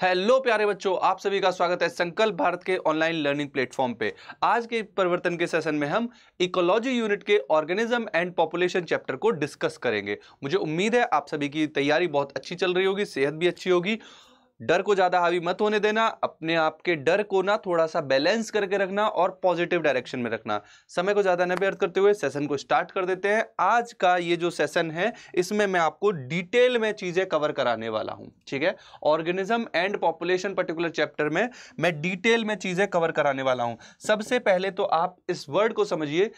Hello प्यारे बच्चों, आप सभी का स्वागत है संकल्प भारत के ऑनलाइन लर्निंग प्लेटफॉर्म पे। आज के परिवर्तन के सेशन में हम इकोलॉजी यूनिट के ऑर्गेनिज्म एंड पॉपुलेशन चैप्टर को डिस्कस करेंगे। मुझे उम्मीद है आप सभी की तैयारी बहुत अच्छी चल रही होगी, सेहत भी अच्छी होगी। डर को ज्यादा हावी मत होने देना, अपने आप के डर को ना थोड़ा सा बैलेंस करके रखना और पॉजिटिव डायरेक्शन में रखना। समय को ज्यादा न व्यर्थ करते हुए सेशन को स्टार्ट कर देते हैं। आज का ये जो सेशन है इसमें मैं आपको डिटेल में चीजें कवर कराने वाला हूं, ठीक है। Organism and population particular chapter में मैं डिटेल में चीजें कवर कराने वाला हूं। सबसे पहले तो आप इस वर्ड को समझिए,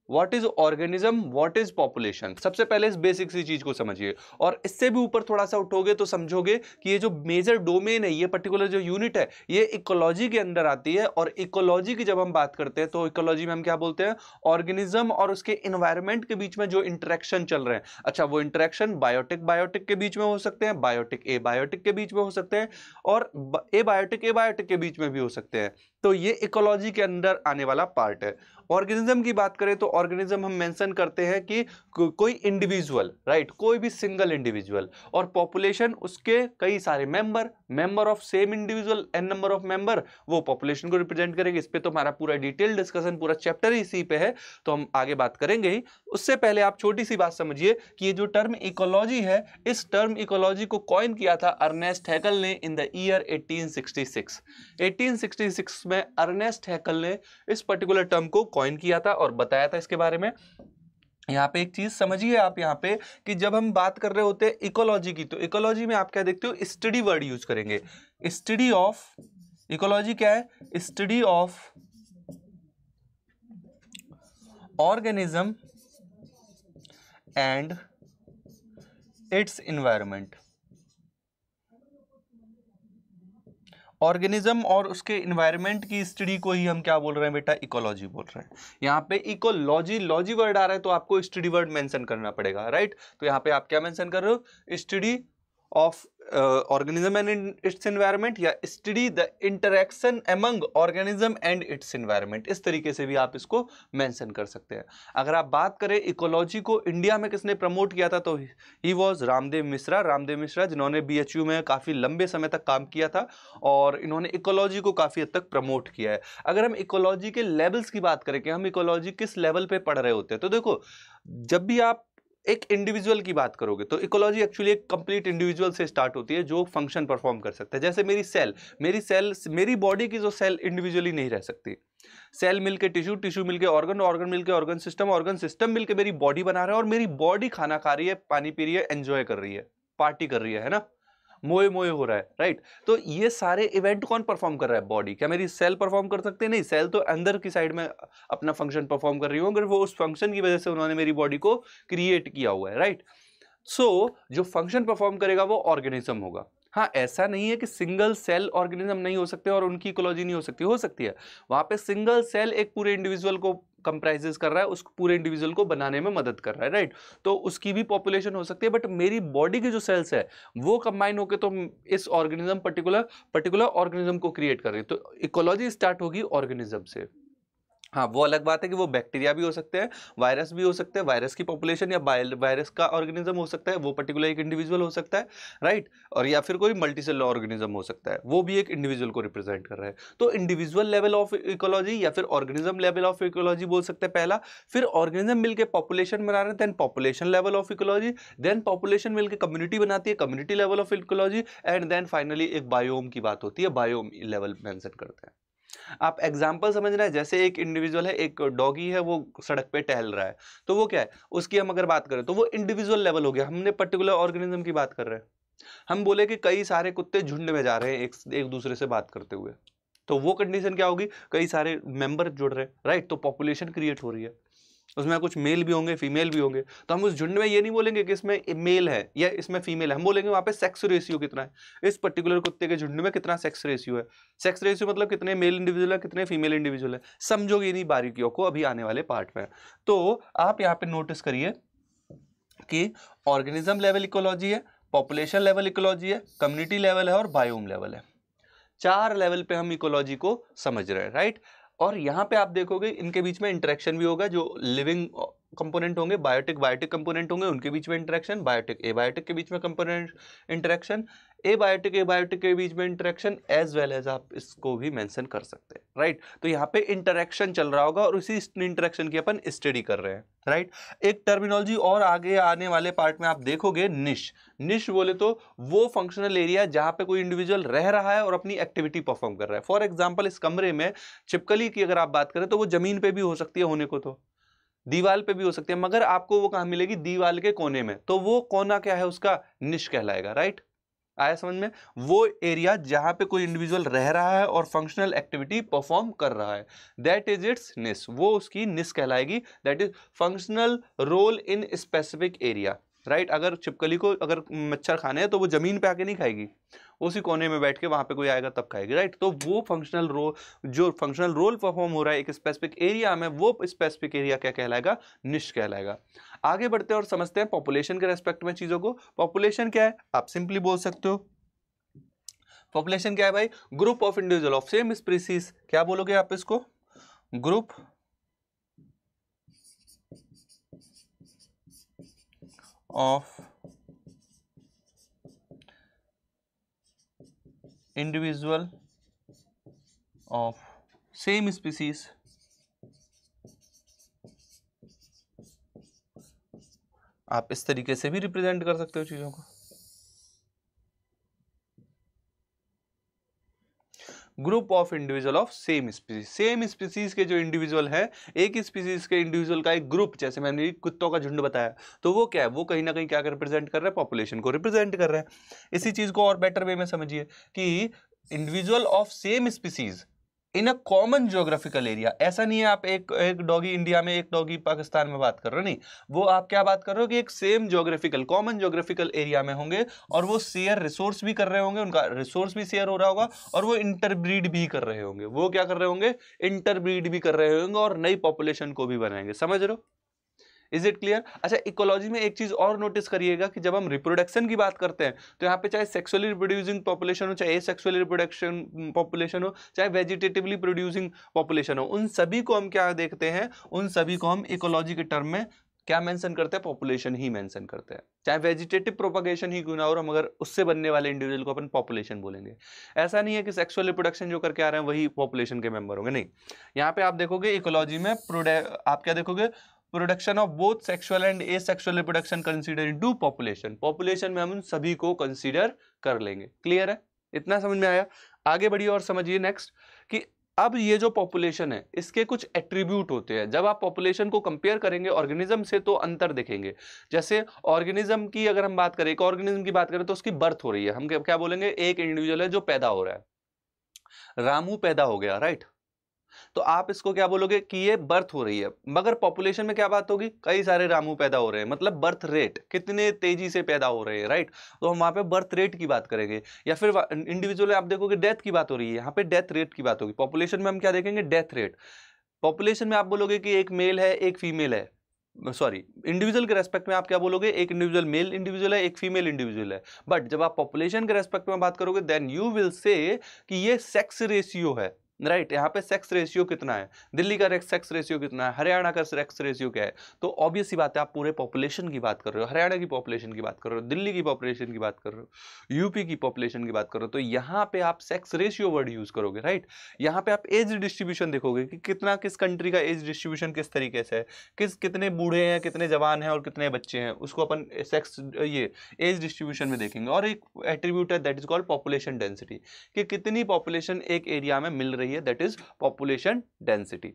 what is organism, what is population. सबसे पहले इस बेसिक सी चीज को समझिए और इससे भी ऊपर थोड़ा सा उठोगे तो समझोगे कि ये जो मेजर डोमेन है, ये पर्टिकुलर जो यूनिट है, ये इकोलॉजी के अंदर आती है। और इकोलॉजी की जब हम बात करते हैं तो इकोलॉजी में हम क्या बोलते हैं, ऑर्गेनिज्म और उसके इन्वायरमेंट के बीच में जो इंटरेक्शन चल रहे हैं। अच्छा, वो इंटरेक्शन बायोटिक बायोटिक के बीच में हो सकते हैं, बायोटिक ए बायोटिक के बीच में हो सकते हैं और ए बायोटिक के बीच में भी हो सकते हैं। तो ये इकोलॉजी के अंदर आने वाला पार्ट है। ऑर्गेनिज्म की बात करें तो ऑर्गेनिज्म हम मेंशन करते हैं कि कोई इंडिविजुअल, राइट, कोई भी सिंगल इंडिविजुअल। और पॉपुलेशन उसके कई सारे member of same individual N number of member, वो पॉपुलेशन को रिप्रेजेंट करेंगे। इस पे तो हमारा पूरा डिटेल डिस्कशन, पूरा चैप्टर ही इसी पे है, तो हम आगे बात करेंगे ही। उससे पहले आप छोटी सी बात समझिए कि ये जो टर्म इकोलॉजी है, इस टर्म इकोलॉजी को कॉइन किया था अर्नेस्ट हैकल ने इन द ईयर 1866। 1866 में अर्नेस्ट हैकल ने इस पर्टिकुलर टर्म को कॉइन किया था और बताया था इसके बारे में। यहाँ पे एक चीज समझिए आप, यहाँ पे कि जब हम बात कर रहे होते हैं इकोलॉजी की, तो इकोलॉजी में आप क्या देखते हो, स्टडी वर्ड यूज करेंगे। स्टडी ऑफ, इकोलॉजी क्या है, study of organism and it's environment. Organism और उसके इन्वायरमेंट की स्टडी को ही हम क्या बोल रहे हैं बेटा, इकोलॉजी बोल रहे हैं। यहाँ पे इकोलॉजी, लॉजी वर्ड आ रहा है तो आपको स्टडी वर्ड मेंशन करना पड़ेगा, राइट। तो यहाँ पे आप क्या मेंशन कर रहे हो, study of organism and its environment, या study the interaction among organism and its environment. इस तरीके से भी आप इसको मेंशन कर सकते हैं। अगर आप बात करें इकोलॉजी को इंडिया में किसने प्रमोट किया था, तो ही वॉज रामदेव मिश्रा। रामदेव मिश्रा जिन्होंने बीएचयू में काफी लंबे समय तक काम किया था और इन्होंने इकोलॉजी को काफी हद तक प्रमोट किया है। अगर हम इकोलॉजी के लेवल्स की बात करें कि हम इकोलॉजी किस लेवल पे पढ़ रहे होते हैं, तो देखो, जब भी आप एक इंडिविजुअल की बात करोगे तो इकोलॉजी एक्चुअली एक कंप्लीट इंडिविजुअल से स्टार्ट होती है जो फंक्शन परफॉर्म कर सकता है। जैसे मेरी बॉडी की जो सेल इंडिविजुअली नहीं रह सकती। सेल मिलके टिश्यू, टिश्यू मिलके ऑर्गन, ऑर्गन मिलके ऑर्गन सिस्टम मिलके मेरी बॉडी बना रहा है और मेरी बॉडी खाना खा रही है, पानी पी रही है, एंजॉय कर रही है, पार्टी कर रही है ना, मोए मोए हो रहा है, राइट। तो ये सारे इवेंट कौन परफॉर्म कर रहा है, बॉडी। क्या मेरी सेल परफॉर्म कर सकते हैं? नहीं, सेल तो अंदर की साइड में अपना फंक्शन परफॉर्म कर रही हूँ, अगर वो उस फंक्शन की वजह से उन्होंने मेरी बॉडी को क्रिएट किया हुआ है, राइट। सो जो फंक्शन परफॉर्म करेगा वो ऑर्गेनिज्म होगा। हाँ, ऐसा नहीं है कि सिंगल सेल ऑर्गेनिज्म नहीं हो सकते और उनकी इकोलॉजी नहीं हो सकती है। वहां पे सिंगल सेल एक पूरे इंडिविजुअल को कंप्राइजेस कर रहा है, उस पूरे इंडिविजुअल को बनाने में मदद कर रहा है, राइट। तो उसकी भी पॉपुलेशन हो सकती है, बट मेरी बॉडी की जो सेल्स है वो कंबाइन होकर तो इस ऑर्गेनिज्म पर्टिकुलर ऑर्गेनिज्म को क्रिएट कर रही है। तो इकोलॉजी स्टार्ट होगी ऑर्गेनिज्म से। हाँ, वो अलग बात है कि वो बैक्टीरिया भी हो सकते हैं, वायरस भी हो सकते हैं, वायरस की पॉपुलेशन या वायरस का ऑर्गेनिज्म हो सकता है, वो पर्टिकुलर एक इंडिविजुअल हो सकता है, राइट। और या फिर कोई मल्टीसेलुलर ऑर्गेनिज्म हो सकता है, वो भी एक इंडिविजुअल को रिप्रेजेंट कर रहा है। तो इंडिविजुअल लेवल ऑफ इकोलॉजी या फिर ऑर्गेनिज्म लेवल ऑफ इकोलॉजी बोल सकते हैं पहला। फिर ऑर्गेनिज्म मिलकर पॉपुलेशन बना रहे हैं, then population level of ecology, then population मिलकर कम्युनिटी बनाती है, community level of ecology, and then finally एक बायोम की बात होती है, बायोम लेवल मेंशन करते हैं। आप एग्जाम्पल समझ रहे हैं, जैसे एक इंडिविजुअल है, एक डॉगी है, वो सड़क पे टहल रहा है, तो वो क्या है, उसकी हम अगर बात करें तो वो इंडिविजुअल लेवल हो गया। हमने पर्टिकुलर ऑर्गेनिज्म की बात कर रहे हैं। हम बोले कि कई सारे कुत्ते झुंड में जा रहे हैं एक दूसरे से बात करते हुए, तो वो कंडीशन क्या होगी, कई सारे मेंबर जुड़ रहे हैं, राइट। तो पॉपुलेशन क्रिएट हो रही है, उसमें कुछ मेल भी होंगे, फीमेल भी होंगे। तो हम उस झुंड में ये नहीं बोलेंगे कि इसमें मेल है या इसमें फीमेल है, हम बोलेंगे वहां पे सेक्स रेशियो कितना है, इस पर्टिकुलर कुत्ते के झुंड में कितना सेक्स रेशियो है। सेक्स रेशियो मतलब कितने मेल इंडिविजुअल है, कितने फीमेल इंडिविजुअल है। समझोगे इन्हीं बारीकियों को अभी आने वाले पार्ट में। तो आप यहाँ पे नोटिस करिए कि ऑर्गेनिज्म लेवल इकोलॉजी है, पॉपुलेशन लेवल इकोलॉजी है, कम्युनिटी लेवल है और बायोम लेवल है। 4 लेवल पे हम इकोलॉजी को समझ रहे हैं, राइट। और यहाँ पे आप देखोगे इनके बीच में इंटरेक्शन भी होगा, जो लिविंग कंपोनेंट होंगे, बायोटिक बायोटिक कंपोनेंट होंगे, उनके बीच में इंटरेक्शन, बायोटिक एबायोटिक के बीच में कंपोनेंट इंटरेक्शन, एबायोटिक के बीच में इंटरेक्शन, एज वेल एज आप इसको भी मेंशन कर सकते हैं, राइट। तो यहाँ पे इंटरेक्शन चल रहा होगा और उसी इंटरेक्शन की अपन स्टडी कर रहे हैं, राइट। एक टर्मिनोलॉजी और आगे आने वाले पार्ट में आप देखोगे, निश। निश बोले तो वो फंक्शनल एरिया जहां पे कोई इंडिविजुअल रह रहा है और अपनी एक्टिविटी परफॉर्म कर रहा है। फॉर एग्जांपल इस कमरे में छिपकली की अगर आप बात करें तो वो जमीन पे भी हो सकती है, होने को तो दीवार पे भी हो सकती है, मगर आपको वो कहां मिलेगी, दीवार के कोने में। तो वो कोना क्या है उसका, निश कहलाएगा, राइट। आया समझ में? वो एरिया जहां पे कोई इंडिविजुअल रह रहा है और फंक्शनल एक्टिविटी परफॉर्म कर रहा है, दैट इज इट्स निश, वो उसकी निश कहलाएगी, that is functional role in specific area, right. अगर छिपकली को अगर मच्छर खाने हैं तो वो जमीन पे आके नहीं खाएगी, उसी कोने में बैठ के वहां पे कोई आएगा तब खाएगी, राइट। तो वो फंक्शनल रोल, जो फंक्शनल रोल परफॉर्म हो रहा है एक स्पेसिफिक एरिया में, वो स्पेसिफिक एरिया क्या कहलाएगा, निश कहलाएगा। आगे बढ़ते हैं और समझते हैं पॉपुलेशन के रेस्पेक्ट में चीजों को। पॉपुलेशन क्या है, आप सिंपली बोल सकते हो, पॉपुलेशन क्या है भाई, group of individual of same species. क्या बोलोगे आप इसको, group of individual of same species. आप इस तरीके से भी रिप्रेजेंट कर सकते हो चीजों को। Group of individual of same species, same species के जो इंडिविजुअल है, एक स्पीसीज के इंडिविजुअल का एक ग्रुप, जैसे मैंने कुत्तों का झुंड बताया, तो वो क्या है, वो कहीं ना कहीं क्या रिप्रेजेंट कर रहा है, पॉपुलेशन को रिप्रेजेंट कर रहा है। इसी चीज को और बेटर वे में समझिए कि individual of same species in a common geographical area. ऐसा नहीं है आप एक डॉगी इंडिया में, एक डॉगी पाकिस्तान में बात कर रहे हो, नहीं, वो आप क्या बात कर रहे हो कि एक same geographical, common geographical area में होंगे और वो शेयर रिसोर्स भी कर रहे होंगे, उनका रिसोर्स भी शेयर हो रहा होगा और वो इंटरब्रीड भी कर रहे होंगे। वो क्या कर रहे होंगे, इंटरब्रीड भी कर रहे होंगे और नई पॉपुलेशन को भी बनाएंगे। समझ रहे हो? Is it clear? अच्छा, इकोलॉजी में एक चीज और नोटिस करिएगा कि जब हम रिप्रोडक्शन की बात करते हैं तो यहाँ पे चाहे सेक्सुअली रिप्रोड्यूसिंग पॉपुलेशन हो, चाहे एसेक्सुअली रिप्रोडक्शन पॉपुलेशन हो, चाहे वेजिटेटिवली प्रोड्यूसिंग पॉपुलेशन हो, उन सभी को हम क्या देखते हैं, उन सभी को हम इकोलॉजी के टर्म में क्या मेंशन करते हैं, पॉपुलेशन ही मेंशन करते हैं। चाहे वेजिटेटिव प्रोपगेशन ही क्यों ना हो, मगर उससे बनने वाले इंडिविजुअल को अपन पॉपुलेशन बोलेंगे। ऐसा नहीं है कि सेक्सुअल रिप्रोडक्शन जो करके आ रहे हैं वही पॉपुलेशन के मेंबर होंगे, नहीं। यहाँ पे आप देखोगे इकोलॉजी में आप क्या देखोगे, production of both sexual and asexual reproduction consider into population. Population में हम उन सभी को कंसीडर कर लेंगे। क्लियर है? इतना समझ में आया? आगे बढ़िए और समझिए नेक्स्ट कि अब ये जो पॉपुलेशन है इसके कुछ एट्रीब्यूट होते हैं। जब आप पॉपुलेशन को कंपेयर करेंगे ऑर्गेनिज्म से तो अंतर देखेंगे। जैसे ऑर्गेनिज्म की अगर हम बात करें, एक ऑर्गेनिज्म की बात करें तो उसकी बर्थ हो रही है, हम क्या बोलेंगे, एक इंडिविजुअल है जो पैदा हो रहा है, रामू पैदा हो गया, राइट। तो आप इसको क्या बोलोगे कि ये बर्थ हो रही है। मगर पॉपुलेशन में क्या बात होगी, कई सारे रामू पैदा हो रहे हैं, मतलब बर्थ रेट कितने तेजी से पैदा हो रहे हैं, राइट। तो हम वहां पे बर्थ रेट की बात करेंगे। या फिर इंडिविजुअल आप देखोगे डेथ की बात हो रही है, यहाँ पे डेथ रेट की बात होगी। पॉपुलेशन में हम क्या देखेंगे, डेथ रेट। पॉपुलेशन में आप बोलोगे कि एक मेल है एक फीमेल है, सॉरी इंडिविजुअल के रेस्पेक्ट में आप क्या बोलोगे, एक इंडिविजुअल मेल इंडिविजुअल है एक फीमेल इंडिविजुअल है। बट जब आप पॉपुलेशन के रेस्पेक्ट में बात करोगे देन यू विल से कि ये सेक्स रेशियो है, राइट। यहाँ पे सेक्स रेशियो कितना है, दिल्ली का सेक्स रेशियो कितना है, हरियाणा का सेक्स रेशियो क्या है। तो ऑब्वियस सी बात है आप पूरे पॉपुलेशन की बात कर रहे हो, हरियाणा की पॉपुलेशन की बात कर रहे हो, दिल्ली की पॉपुलेशन की बात कर रहे हो, यूपी की पॉपुलेशन की बात कर रहे हो, तो यहाँ पे आप सेक्स रेशियो वर्ड यूज करोगे, राइट। यहाँ पे आप एज डिस्ट्रीब्यूशन देखोगे कि कितना किस कंट्री का एज डिस्ट्रीब्यूशन किस तरीके से है, कितने बूढ़े हैं, कितने जवान हैं और कितने बच्चे हैं, उसको अपन सेक्स ये एज डिस्ट्रीब्यूशन में देखेंगे। और एक एट्रीब्यूट है that is called population density, कि कितनी पॉपुलेशन एक एरिया में मिल रही है, दैट इज पॉपुलेशन डेंसिटी।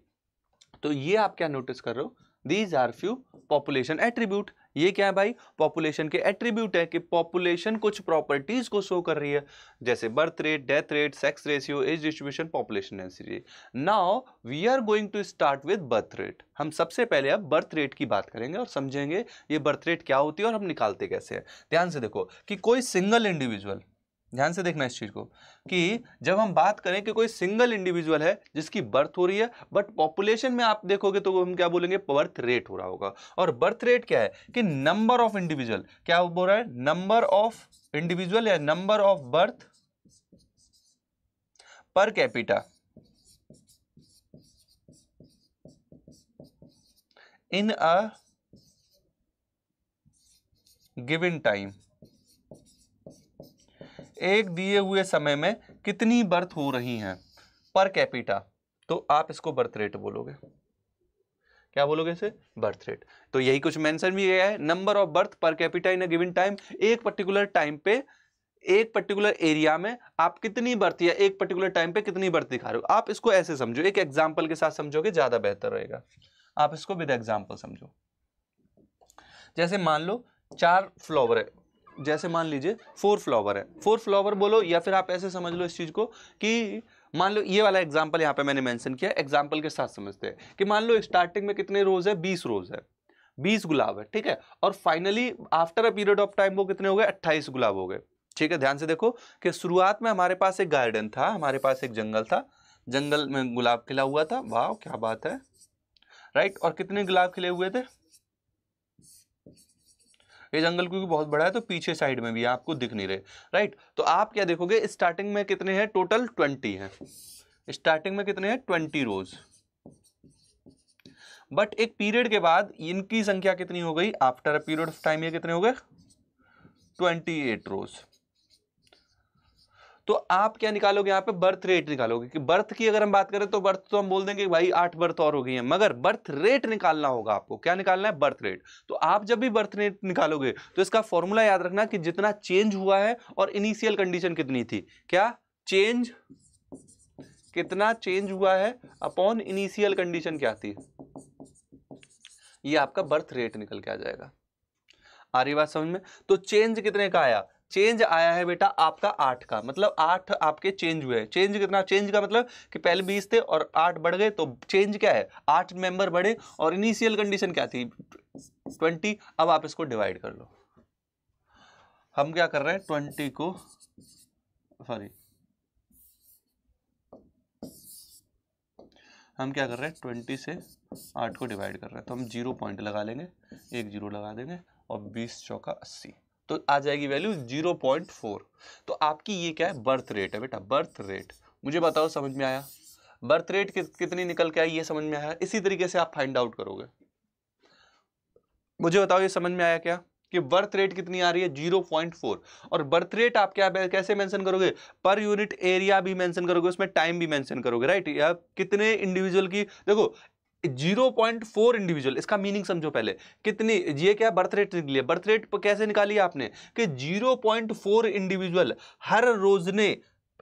तो ये आप क्या नोटिस कर रहे हो, these are few population attribute. ये क्या है भाई, पॉपुलेशन के एट्रीब्यूट है कि पॉपुलेशन कुछ प्रॉपर्टीज को शो कर रही है, जैसे birth rate, death rate, sex ratio, age distribution, population density. Now we are going to start with birth rate. हम सबसे पहले अब बर्थ रेट की बात करेंगे और समझेंगे ये बर्थ रेट क्या होती है और हम निकालते कैसे हैं। ध्यान से देखो कि कोई सिंगल इंडिविजुअल, ध्यान से देखना इस चीज को, कि जब हम बात करें कि कोई सिंगल इंडिविजुअल है जिसकी बर्थ हो रही है, बट पॉपुलेशन में आप देखोगे तो हम क्या बोलेंगे, बर्थ रेट हो रहा होगा। और बर्थ रेट क्या है कि नंबर ऑफ इंडिविजुअल, क्या बोल रहा है, नंबर ऑफ इंडिविजुअल या number of birth per capita in a given time, एक दिए हुए समय में कितनी बर्थ हो रही हैं पर कैपिटा, तो आप इसको बर्थ रेट बोलोगे। क्या बोलोगे इसे? Birth rate. तो यही कुछ मेंशन भी गया है, number of birth per capita in a given time, एक पर्टिकुलर टाइम पे एक पर्टिकुलर एरिया में आप कितनी बर्थ या एक पर्टिकुलर टाइम पे कितनी बर्थ दिखा रहे हो। आप इसको ऐसे समझो, एक एग्जांपल के साथ समझोगे ज्यादा बेहतर रहेगा। आप इसको विद एग्जांपल समझो। जैसे मान लो 4 फ्लावर है, जैसे मान लीजिए 4 फ्लावर है, 4 फ्लावर बोलो, या फिर आप ऐसे समझ लो इस चीज को कि मान लो ये वाला एग्जांपल यहाँ पे मैंने मेंशन किया, एग्जांपल के साथ समझते हैं कि मान लो स्टार्टिंग में कितने रोज है, 20 रोज है, 20 गुलाब है, ठीक है, और finally after a period of time वो कितने हो गए, 28 गुलाब हो गए। ठीक है, ध्यान से देखो कि शुरुआत में हमारे पास एक गार्डन था, हमारे पास एक जंगल था, जंगल में गुलाब खिला हुआ था, वाह क्या बात है, राइट, और कितने गुलाब खिले हुए थे, ये जंगल क्योंकि बहुत बड़ा है तो पीछे साइड में भी है, आपको दिख नहीं रहे, राइट। तो आप क्या देखोगे, स्टार्टिंग में कितने हैं, टोटल 20 हैं, स्टार्टिंग में कितने हैं, 20 रोज, बट एक पीरियड के बाद इनकी संख्या कितनी हो गई, after a period of time ये कितने हो गए, 28 रोज। तो आप क्या निकालोगे यहाँ पे, बर्थ रेट निकालोगे, कि बर्थ की अगर हम बात करें तो बर्थ तो हम बोल देंगे भाई 8 बर्थ और हो गई है, मगर बर्थ रेट निकालना होगा आपको। क्या निकालना है, बर्थ रेट। तो आप जब भी बर्थ रेट निकालोगे तो इसका फॉर्मूला याद रखना कि जितना चेंज हुआ है और इनिशियल कंडीशन कितनी थी, क्या चेंज, कितना चेंज हुआ है अपॉन इनिशियल कंडीशन क्या थी, ये आपका बर्थ रेट निकल के आ जाएगा। आ रही बात समझ में? तो चेंज कितने का आया, चेंज आया है बेटा आपका 8 का, मतलब 8 आपके चेंज हुए। चेंज कितना, चेंज का मतलब कि पहले 20 थे और 8 बढ़ गए, तो चेंज क्या है, 8 मेंबर बढ़े, और इनिशियल कंडीशन क्या थी, 20। अब आप इसको डिवाइड कर लो। हम क्या कर रहे हैं, 20 को, सॉरी, हम क्या कर रहे हैं, 20 से 8 को डिवाइड कर रहे हैं, तो हम 0 पॉइंट लगा लेंगे, एक 0 लगा देंगे, और 20 चौका 80, तो आ जाएगी वैल्यू 0.4। तो आपकी ये क्या है, बर्थ रेट है बेटा, बर्थ रेट। मुझे बताओ समझ में आया, बर्थ रेट कितनी निकल के आई, ये समझ में आया। इसी तरीके से आप फाइंड आउट करोगे। मुझे बताओ ये समझ में आया क्या, कि बर्थ रेट कितनी आ रही है, 0.4। और बर्थ रेट आप क्या कैसे मेंशन करोगे, पर यूनिट एरिया भी मेंशन करोगे, उसमें टाइम भी मेंशन करोगे, राइट। या कितने इंडिविजुअल की, देखो 0.4 इंडिविजुअल, इसका मीनिंग समझो पहले, कितनी, ये क्या बर्थ रेट निकली है, बर्थ रेट कैसे निकाली है आपने, कि 0.4 इंडिविजुअल हर रोज ने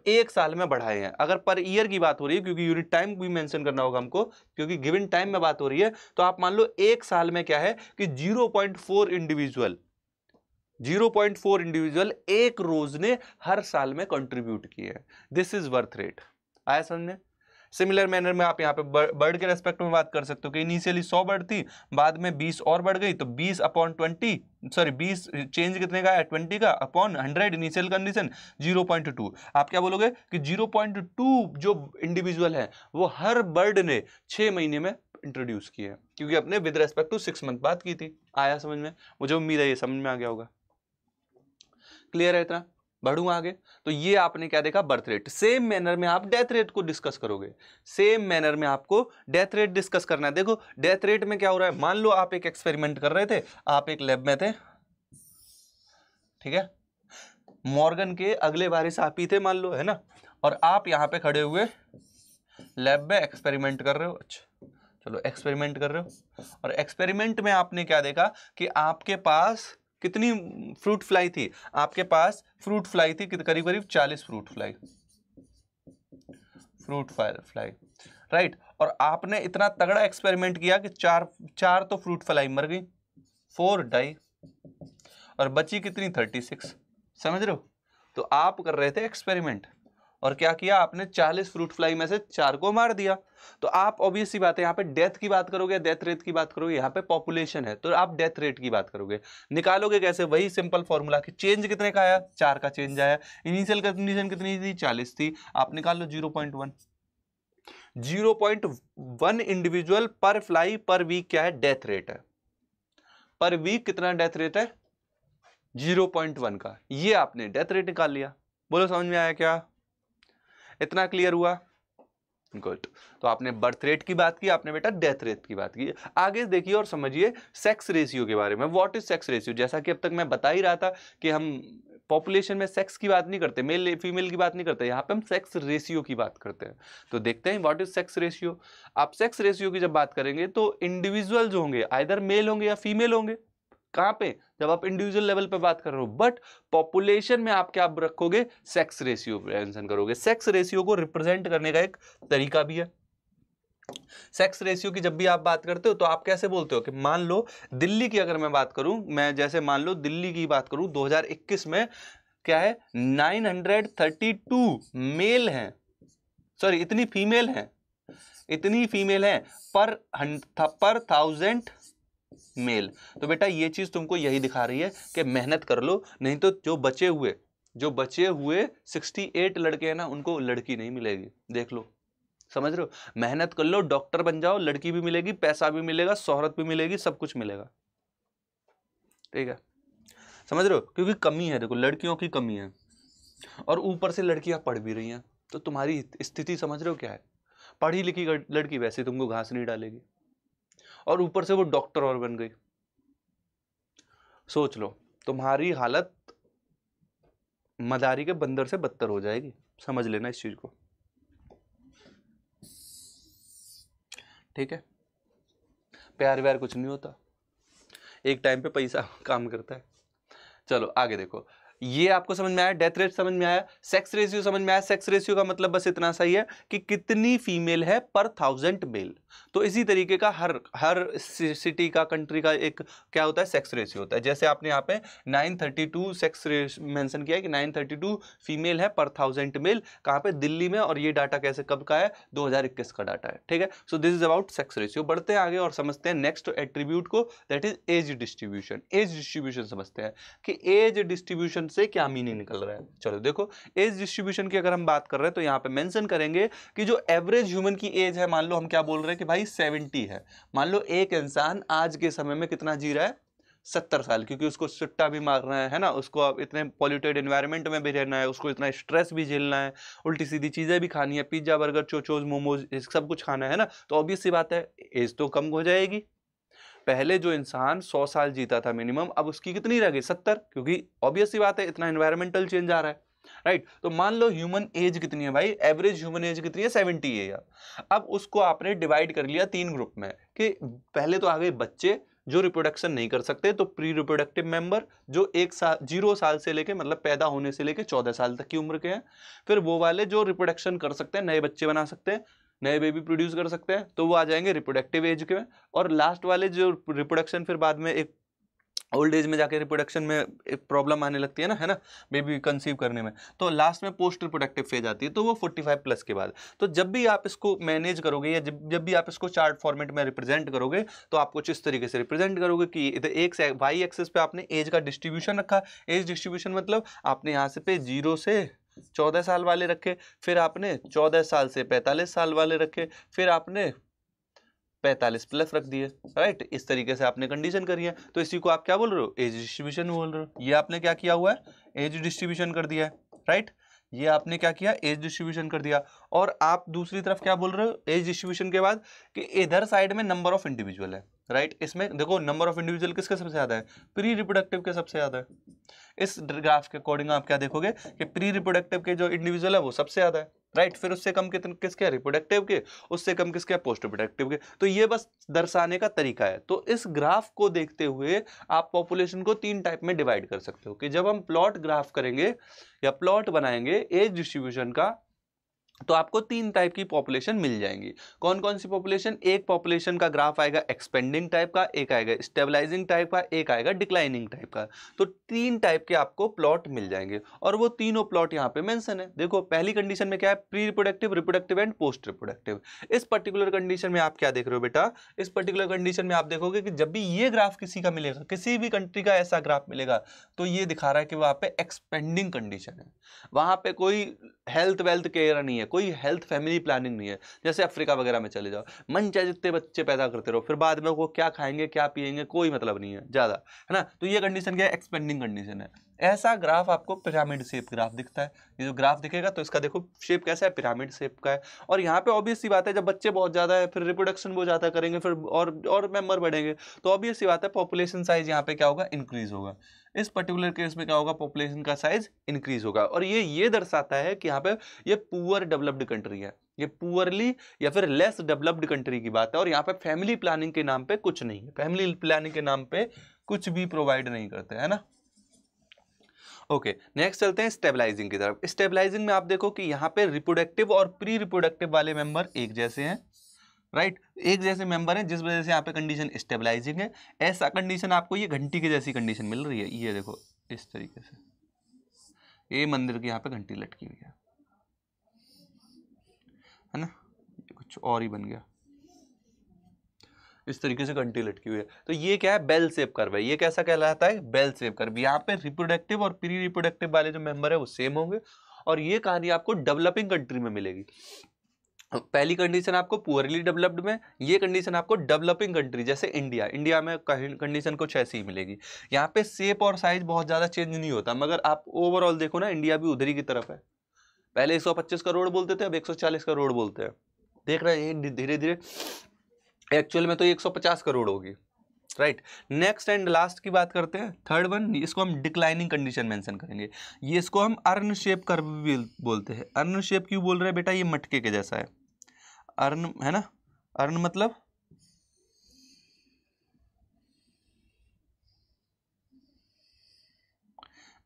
एक साल में बढ़ाए हैं। अगर पर ईयर की बात हो रही है, क्योंकि यूनिट टाइम भी मेंशन करना होगा हमको, क्योंकि गिवन टाइम में बात हो रही है, तो आप मान लो एक साल में क्या है कि 0.4 इंडिविजुअल, 0.4 इंडिविजुअल एक रोज ने हर साल में कंट्रीब्यूट किए हैं। This is birth rate. आया समझ में? सिमिलर मैनर में आप यहाँ पे बर्ड के रेस्पेक्ट में बात कर सकते हो कि इनिशियली 100 बर्ड थी, बाद में 20 और बढ़ गई, तो 20 अपॉन 20, सॉरी 20 चेंज कितने का है, 20 का, अपॉन 100 इनिशियल कंडीशन 0.2। आप क्या बोलोगे कि 0.2 जो इंडिविजुअल है वो हर बर्ड ने 6 महीने में इंट्रोड्यूस किया है, क्योंकि अपने विद रेस्पेक्ट टू 6 मंथ बात की थी। आया समझ में? मुझे उम्मीद है ये समझ में आ गया होगा। क्लियर है इतना? बढ़ूं आगे, तो ये आपने क्या देखा, बर्थ रेट। सेम मैनर में आप डेथ रेट को डिस्कस करोगे, सेम मैनर में आपको डेथ रेट डिस्कस करना है। देखो डेथ रेट में क्या हो रहा है, मान लो आप एक एक्सपेरिमेंट कर रहे थे, आप एक लैब में थे, ठीक है, मॉर्गन के अगले वारिस आप ही थे मान लो, है ना, और आप यहाँ पे खड़े हुए लैब में एक्सपेरिमेंट कर रहे हो। अच्छा चलो एक्सपेरिमेंट कर रहे हो, और एक्सपेरिमेंट में आपने क्या देखा कि आपके पास कितनी फ्रूट फ्लाई थी, आपके पास फ्रूट फ्लाई थी करीब करीब 40 फ्रूट फ्लाई, राइट। और आपने इतना तगड़ा एक्सपेरिमेंट किया कि चार तो फ्रूट फ्लाई मर गई, 4 डाई, और बची कितनी, 36। समझ रहे हो? तो आप कर रहे थे एक्सपेरिमेंट, और क्या किया आपने, 40 फ्रूट फ्लाई में से 4 को मार दिया। तो आप ऑब्वियस सी बात है, यहाँ पे डेथ की बात करोगे, डेथ रेट की बात करोगे, यहाँ पे पॉपुलेशन है तो आप डेथ रेट की बात करोगे। निकालोगे कैसे, वही सिंपल फॉर्मूला कि चेंज कितने का आया, 4 का चेंज आया, इनिशियल कंडीशन कितनी थी, 40 थी, आप निकाल लो 0.1। 0.1 इंडिविजुअल पर फ्लाई पर वीक क्या है, डेथ रेट है। पर वीक कितना डेथ रेट है, 0.1 का, ये आपने डेथ रेट निकाल लिया। बोलो समझ में आया क्या? इतना क्लियर हुआ? गुड। तो आपने बर्थ रेट की बात की, आपने बेटा डेथ रेट की बात की। आगे देखिए और समझिए सेक्स रेशियो के बारे में। What is sex ratio? जैसा कि अब तक मैं बता ही रहा था कि हम पॉपुलेशन में सेक्स की बात नहीं करते, मेल फीमेल की बात नहीं करते, यहाँ पे हम सेक्स रेशियो की बात करते हैं। तो देखते हैं व्हाट इज सेक्स रेशियो। आप सेक्स रेशियो की जब बात करेंगे तो इंडिविजुअल जो होंगे आइदर मेल होंगे या फीमेल होंगे। कहां पे? जब आप इंडिविजुअल लेवल पे बात कर रहे हो। बट पॉपुलेशन में आप क्या रखोगे? सेक्स रेशियो मेंशन करोगे। सेक्स रेशियो को रिप्रेजेंट करने का एक तरीका भी है। सेक्स रेशियो की जब भी आप बात करते हो तो आप कैसे बोलते हो कि मान लो दिल्ली की अगर मैं बात करूं, मैं जैसे मान लो दिल्ली की बात करूं 2021 में क्या है 932 मेल हैं, सॉरी इतनी फीमेल हैं, इतनी फीमेल हैं पर 1000 मेल। तो बेटा ये चीज तुमको यही दिखा रही है कि मेहनत कर लो, नहीं तो जो बचे हुए 68 लड़के हैं ना उनको लड़की नहीं मिलेगी। देख लो, समझ रहे हो? मेहनत कर लो, डॉक्टर बन जाओ, लड़की भी मिलेगी, पैसा भी मिलेगा, शोहरत भी मिलेगी, सब कुछ मिलेगा। ठीक है, समझ रहे हो? क्योंकि कमी है, देखो लड़कियों की कमी है और ऊपर से लड़कियां पढ़ भी रही हैं। तो तुम्हारी स्थिति समझ रहे हो क्या है? पढ़ी लिखी लड़की वैसे तुमको घास नहीं डालेगी और ऊपर से वो डॉक्टर और बन गई। सोच लो, तुम्हारी हालत मदारी के बंदर से बदतर हो जाएगी। समझ लेना इस चीज को, ठीक है? प्यार व्यार कुछ नहीं होता, एक टाइम पे पैसा काम करता है। चलो आगे देखो, ये आपको समझ में आया, डेथ रेट समझ में आया, सेक्स रेशियो समझ में आया। सेक्स रेशियो का मतलब बस इतना सही है कि कितनी फीमेल है पर 1000 मेल। तो इसी तरीके का हर सिटी का, कंट्री का एक क्या होता है, सेक्स रेशियो होता है। जैसे आपने यहाँ पे 932 सेक्स मेंशन किया है कि 932 फीमेल है पर 1000 मेल, कहाँ पे? दिल्ली में। और ये डाटा कैसे, कब का है? 2021 का डाटा है। ठीक है, so this is about sex ratio. बढ़ते हैं आगे और समझते हैं नेक्स्ट एट्रीब्यूट को, that is age distribution. Age distribution समझते हैं कि एज डिस्ट्रीब्यूशन से क्या मीनिंग निकल रहा है। चलो देखो, एज डिस्ट्रीब्यूशन की अगर हम बात कर रहे हैं तो यहाँ पे मेंशन करेंगे कि जो एवरेज ह्यूमन की एज है, मान लो हम क्या बोल रहे हैं कि भाई 70 है। मान लो एक इंसान आज के समय में कितना जी रहा है? 70 साल, क्योंकि उसको सुट्टा भी मारना है ना, उसको अब इतने पॉल्यूटेड एनवायरनमेंट में भी रहना है, उसको इतना स्ट्रेस भी झेलना है, उल्टी सीधी चीजें भी खानी है, पिज्जा बर्गर चोचोज मोमोज सब कुछ खाना है ना। तो ऑब्वियस सी बात है एज तो कम हो जाएगी। पहले जो इंसान 100 साल जीता था मिनिमम, अब उसकी कितनी रह गई? 70, क्योंकि ऑब्वियस सी बात है इतना एनवायरमेंटल चेंज आ रहा है, राइट? तो मान लो ह्यूमन एज कितनी है भाई? एवरेज ह्यूमन एज कितनी है? 70 है यार। अब उसको आपने डिवाइड कर लिया 3 ग्रुप में कि पहले तो आ गए बच्चे जो रिप्रोडक्शन नहीं कर सकते, तो प्री रिप्रोडक्टिव मेंबर जो 0 साल से लेके मतलब पैदा होने से लेके 14 साल तक की उम्र के हैं। फिर वो वाले जो रिप्रोडक्शन कर सकते हैं, नए बच्चे बना सकते हैं, नए बेबी प्रोड्यूस कर सकते हैं, तो वो आ जाएंगे रिप्रोडक्टिव एज के में। और लास्ट वाले जो रिप्रोडक्शन फिर बाद में एक ओल्ड एज में जाके रिप्रोडक्शन में एक प्रॉब्लम आने लगती है ना, बेबी कंसीव करने में, तो लास्ट में पोस्ट रिप्रोडक्टिव फेज आती है, तो वो 45 प्लस के बाद। तो जब भी आप इसको मैनेज करोगे या जब भी आप इसको चार्ट फॉर्मेट में रिप्रेजेंट करोगे तो आप कुछ इस तरीके से रिप्रेजेंट करोगे कि इधर एक वाई एक्सिस पे आपने एज का डिस्ट्रीब्यूशन रखा। एज डिस्ट्रीब्यूशन मतलब आपने यहाँ से पे 0 से 14 साल वाले रखे, फिर आपने 14 साल से 45 साल वाले रखे, फिर आपने 45 प्लस रख दिए, राइट? इस तरीके से आपने कंडीशन करी है। तो इसी को आप क्या बोल रहे हो? एज डिस्ट्रीब्यूशन बोल रहे हो। ये आपने क्या किया हुआ है? एज डिस्ट्रीब्यूशन कर दिया है, राइट? ये आपने क्या किया? एज डिस्ट्रीब्यूशन कर दिया। और आप दूसरी तरफ क्या बोल रहे हो एज डिस्ट्रीब्यूशन के बाद? कि इधर साइड में नंबर ऑफ इंडिविजुअल है, राइट? इसमें देखो नंबर ऑफ इंडिविजुअल किसके सबसे ज्यादा है? प्री रिप्रोडक्टिव के सबसे ज्यादा है। इस ग्राफ के अकॉर्डिंग आप क्या देखोगे कि प्री रिप्रोडक्टिव के जो इंडिविजुअल है वो सबसे ज्यादा है, राइट? फिर उससे कम किसके? रिप्रोडक्टिव के। उससे कम किसके? पोस्ट रिप्रोडक्टिव के। तो ये बस दर्शाने का तरीका है। तो इस ग्राफ को देखते हुए आप पॉपुलेशन को 3 टाइप में डिवाइड कर सकते हो कि जब हम प्लॉट ग्राफ करेंगे या प्लॉट बनाएंगे एज डिस्ट्रीब्यूशन का, तो आपको 3 टाइप की पॉपुलेशन मिल जाएंगी। कौन कौन सी पॉपुलेशन? एक पॉपुलेशन का ग्राफ आएगा एक्सपेंडिंग टाइप का, एक आएगा स्टेबलाइजिंग टाइप का, एक आएगा डिक्लाइनिंग टाइप का। तो 3 टाइप के आपको प्लॉट मिल जाएंगे और वो तीनों प्लॉट यहाँ पे मेंशन है। देखो पहली कंडीशन में क्या है? Pre reproductive, reproductive and post reproductive. इस पर्टिकुलर कंडीशन में आप क्या देख रहे हो बेटा? इस पर्टिकुलर कंडीशन में आप देखोगे कि जब भी ये ग्राफ किसी का मिलेगा, किसी भी कंट्री का ऐसा ग्राफ मिलेगा, तो ये दिखा रहा है कि वहां पे एक्सपेंडिंग कंडीशन है, वहां पे कोई हेल्थ वेल्थ केयर नहीं है, कोई हेल्थ फैमिली प्लानिंग नहीं है। जैसे अफ्रीका वगैरह में चले जाओ, मन चाहे जितने बच्चे पैदा करते रहो, फिर बाद में वो क्या खाएंगे क्या पिएंगे कोई मतलब नहीं है ज्यादा, है ना? तो ये कंडीशन क्या है? एक्सपेंडिंग कंडीशन है। ऐसा ग्राफ आपको पिरामिड शेप ग्राफ दिखता है। ये जो ग्राफ दिखेगा तो इसका देखो शेप कैसा है, पिरामिड शेप का है। और यहाँ पे ऑब्वियस सी बात है, जब बच्चे बहुत ज्यादा है फिर रिप्रोडक्शन वो ज्यादा करेंगे, फिर और मेंबर बढ़ेंगे, तो ऑब्वियस सी बात है पॉपुलेशन साइज यहाँ पे क्या होगा, इंक्रीज होगा। इस पर्टिकुलर केस में क्या होगा, पॉपुलेशन का साइज इंक्रीज होगा। और ये दर्शाता है कि यहाँ पे ये पुअर डेवलप्ड कंट्री है, ये पुअरली या फिर लेस डेवलप्ड कंट्री की बात है। और यहाँ पे फैमिली प्लानिंग के नाम पे कुछ नहीं है, फैमिली प्लानिंग के नाम पे कुछ भी प्रोवाइड नहीं करते, है ना। ओके, नेक्स्ट चलते हैं स्टेबलाइजिंग की तरफ। स्टेबलाइजिंग में आप देखो कि यहाँ पे रिप्रोडक्टिव और प्री रिप्रोडक्टिव वाले मेंबर एक जैसे हैं, राइट, एक जैसे मेंबर हैं, जिस वजह से यहाँ पे कंडीशन स्टेबलाइजिंग है। ऐसा कंडीशन आपको ये घंटी की जैसी कंडीशन मिल रही है, ये देखो इस तरीके से, ये मंदिर की यहाँ पे घंटी लटकी हुई है ना, ये कुछ और ही बन गया, इस तरीके से घंटी लटकी हुई है। तो ये क्या है, बेल शेप कर्व है। ये कैसा कहलाता है, बेल शेप कर्व। यहाँ पे रिप्रोडक्टिव और प्री रिप्रोडक्टिव वाले जो मेंबर है वो सेम होंगे। और ये कहानी आपको डेवलपिंग कंट्री में मिलेगी। पहली कंडीशन आपको पुअरली डेवलप्ड में, ये कंडीशन आपको डेवलपिंग कंट्री जैसे इंडिया में कंडीशन कुछ ऐसी ही मिलेगी। यहाँ पे शेप और साइज बहुत ज्यादा चेंज नहीं होता, मगर आप ओवरऑल देखो ना, इंडिया भी उधरी की तरफ है। पहले 125 करोड़ बोलते थे, अब 140 करोड़ बोलते हैं। देख रहे हैं धीरे धीरे एक्चुअल में तो 150 करोड़ होगी, राइट। नेक्स्ट एंड लास्ट की बात करते हैं, थर्ड वन, इसको हम डिक्लाइनिंग कंडीशन मेंशन करेंगे। ये इसको हम अर्न शेप कर्व भी बोलते हैं। अर्न शेप क्यों बोल रहे हैं बेटा, ये मटके के जैसा है, अर्न है ना, अर्न मतलब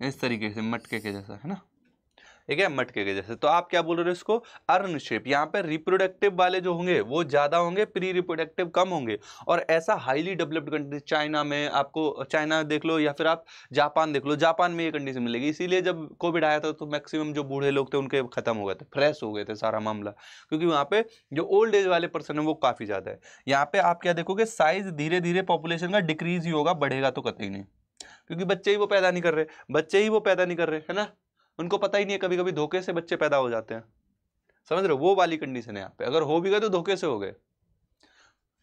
इस तरीके से मटके के जैसा, है ना, ठीक है, मटके के जैसे। तो आप क्या बोल रहे हो इसको, अर्न शेप। यहाँ पे रिप्रोडक्टिव वाले जो होंगे वो ज्यादा होंगे, प्री रिप्रोडक्टिव कम होंगे। और ऐसा हाईली डेवलप्ड कंट्री चाइना में, आपको चाइना देख लो या फिर आप जापान देख लो, जापान में ये कंडीशन मिलेगी। इसीलिए जब कोविड आया था तो मैक्सिमम जो बूढ़े लोग थे उनके खत्म हो गए थे, फ्रेश हो गए थे सारा मामला, क्योंकि वहाँ पे जो ओल्ड एज वाले पर्सन है वो काफी ज्यादा है। यहाँ पे आप क्या देखोगे, साइज धीरे धीरे पॉपुलेशन का डिक्रीज ही होगा, बढ़ेगा तो कतई नहीं, क्योंकि बच्चे ही वो पैदा नहीं कर रहे, है ना। उनको पता ही नहीं है, कभी कभी धोखे से बच्चे पैदा हो जाते हैं, समझ रहे हो, वो वाली कंडीशन है यहाँ पे। अगर हो भी गए तो धोखे से हो गए,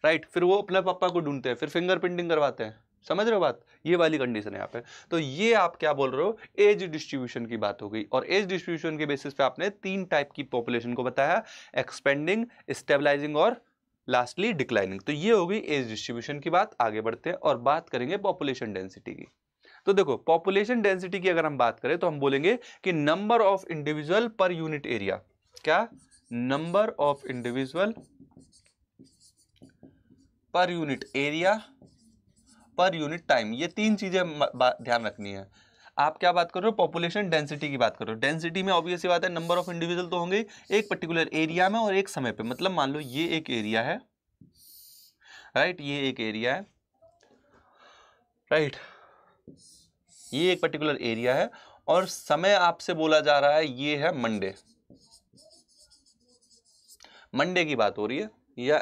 राइट। फिर वो अपने पापा को ढूंढते हैं, फिर फिंगर प्रिंटिंग करवाते हैं, समझ रहे हो बात, ये वाली कंडीशन है यहाँ पे। तो ये आप क्या बोल रहे हो, एज डिस्ट्रीब्यूशन की बात हो गई। और एज डिस्ट्रीब्यूशन के बेसिस पे आपने 3 टाइप की पॉपुलेशन को बताया, एक्सपेंडिंग, स्टेबलाइजिंग और लास्टली डिक्लाइनिंग। तो ये होगी एज डिस्ट्रीब्यूशन की बात। आगे बढ़ते हैं और बात करेंगे पॉपुलेशन डेंसिटी की। तो देखो, पॉपुलेशन डेंसिटी की अगर हम बात करें तो हम बोलेंगे कि number of individual per unit area. क्या, number of individual per unit area per unit time, ये 3 चीजें ध्यान रखनी है। आप क्या बात कर रहे हो, पॉपुलेशन डेंसिटी की बात कर रहे हो। डेंसिटी में ऑब्वियस बात है, नंबर ऑफ इंडिविजुअल तो होंगे एक पर्टिकुलर एरिया में और एक समय पे। मतलब मान लो ये एक एरिया है, राइट, ये एक एरिया है, राइट, ये एक पर्टिकुलर एरिया है और समय आपसे बोला जा रहा है ये है मंडे की बात हो रही है, या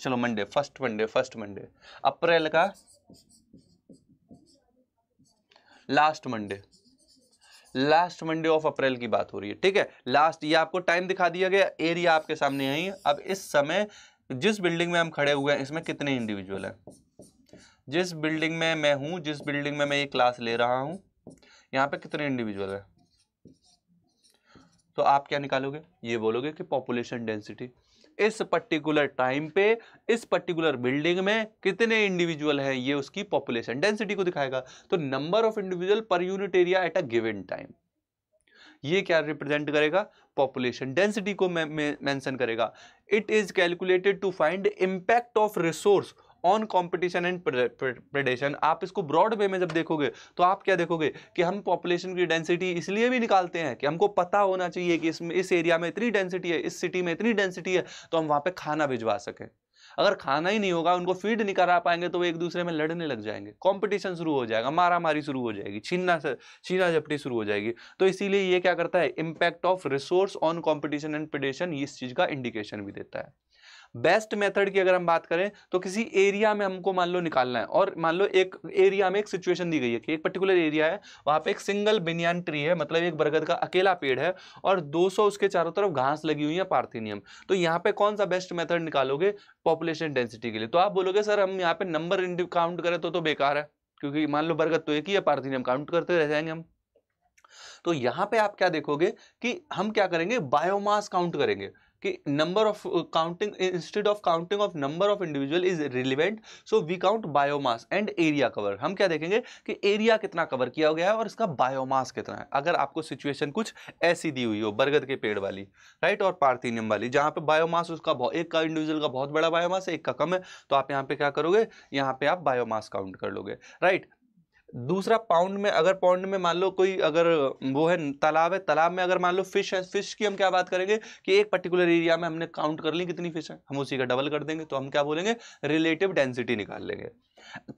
चलो मंडे, फर्स्ट मंडे अप्रैल का लास्ट मंडे ऑफ अप्रैल की बात हो रही है, ठीक है। लास्ट, ये आपको टाइम दिखा दिया गया, एरिया आपके सामने है। अब इस समय जिस बिल्डिंग में हम खड़े हुए हैं इसमें कितने इंडिविजुअल हैं, जिस बिल्डिंग में मैं हूं, जिस बिल्डिंग में मैं ये क्लास ले रहा हूं, यहाँ पे कितने इंडिविजुअल है। तो आप क्या निकालोगे, ये बोलोगे कि पॉपुलेशन डेंसिटी इस पर्टिकुलर टाइम पे इस पर्टिकुलर बिल्डिंग में कितने इंडिविजुअल हैं, ये उसकी पॉपुलेशन डेंसिटी को दिखाएगा। तो number of individual per unit area at a given time, ये क्या रिप्रेजेंट करेगा, पॉपुलेशन डेंसिटी को मेंशन करेगा। It is calculated to find impact of resource on competition and predation. आप इसको ब्रॉड वे में जब देखोगे तो आप क्या देखोगे कि हम पॉपुलेशन की डेंसिटी इसलिए भी निकालते हैं कि हमको पता होना चाहिए कि इस एरिया में इतनी डेंसिटी है, इस सिटी में इतनी डेंसिटी है, तो हम वहां पे खाना भिजवा सकें। अगर खाना ही नहीं होगा, उनको फीड नहीं करा पाएंगे, तो वो एक दूसरे में लड़ने लग जाएंगे, कंपटीशन शुरू हो जाएगा, मारा मारी शुरू हो जाएगी, छीना झपटी शुरू हो जाएगी। तो इसीलिए ये क्या करता है, impact of resource on competition and predation, इस चीज का इंडिकेशन भी देता है। बेस्ट मेथड की अगर हम बात करें तो किसी एरिया में हमको मान लो निकालना है, और मान लो एक एरिया में एक सिचुएशन दी गई है कि एक पर्टिकुलर एरिया है, वहां पे एक सिंगल बिनियान ट्री है, मतलब एक बरगद का अकेला पेड़ है और 200 उसके चारों तरफ घास लगी हुई है, पार्थेनियम। तो यहाँ पे कौन सा बेस्ट मेथड निकालोगे पॉपुलेशन डेंसिटी के लिए? तो आप बोलोगे सर हम यहाँ पे नंबर काउंट करें तो बेकार है, क्योंकि मान लो बरगद तो एक ही है, पार्थेनियम काउंट करते रह जाएंगे हम। तो यहाँ पे आप क्या देखोगे कि हम क्या करेंगे, बायोमास काउंट करेंगे कि number of counting, instead of counting of number of individual is relevant, so we count biomass and area cover. हम क्या देखेंगे कि एरिया कितना कवर किया गया है और इसका बायोमास कितना है। अगर आपको सिचुएशन कुछ ऐसी दी हुई हो बरगद के पेड़ वाली, राइट, और पार्थेनियम वाली, जहां पे बायोमास उसका एक का इंडिविजुअल का बहुत बड़ा बायोमास है, एक का कम है, तो आप यहाँ पे क्या करोगे, यहाँ पे आप बायोमास काउंट कर लोगे, राइट। दूसरा पाउंड में, अगर पाउंड में मान लो कोई अगर वो है तालाब है, तालाब में अगर मान लो फिश है, फिश की हम क्या बात करेंगे कि एक पर्टिकुलर एरिया में हमने काउंट कर ली कितनी फिश है, हम उसी का डबल कर देंगे, तो हम क्या बोलेंगे, रिलेटिव डेंसिटी निकाल लेंगे।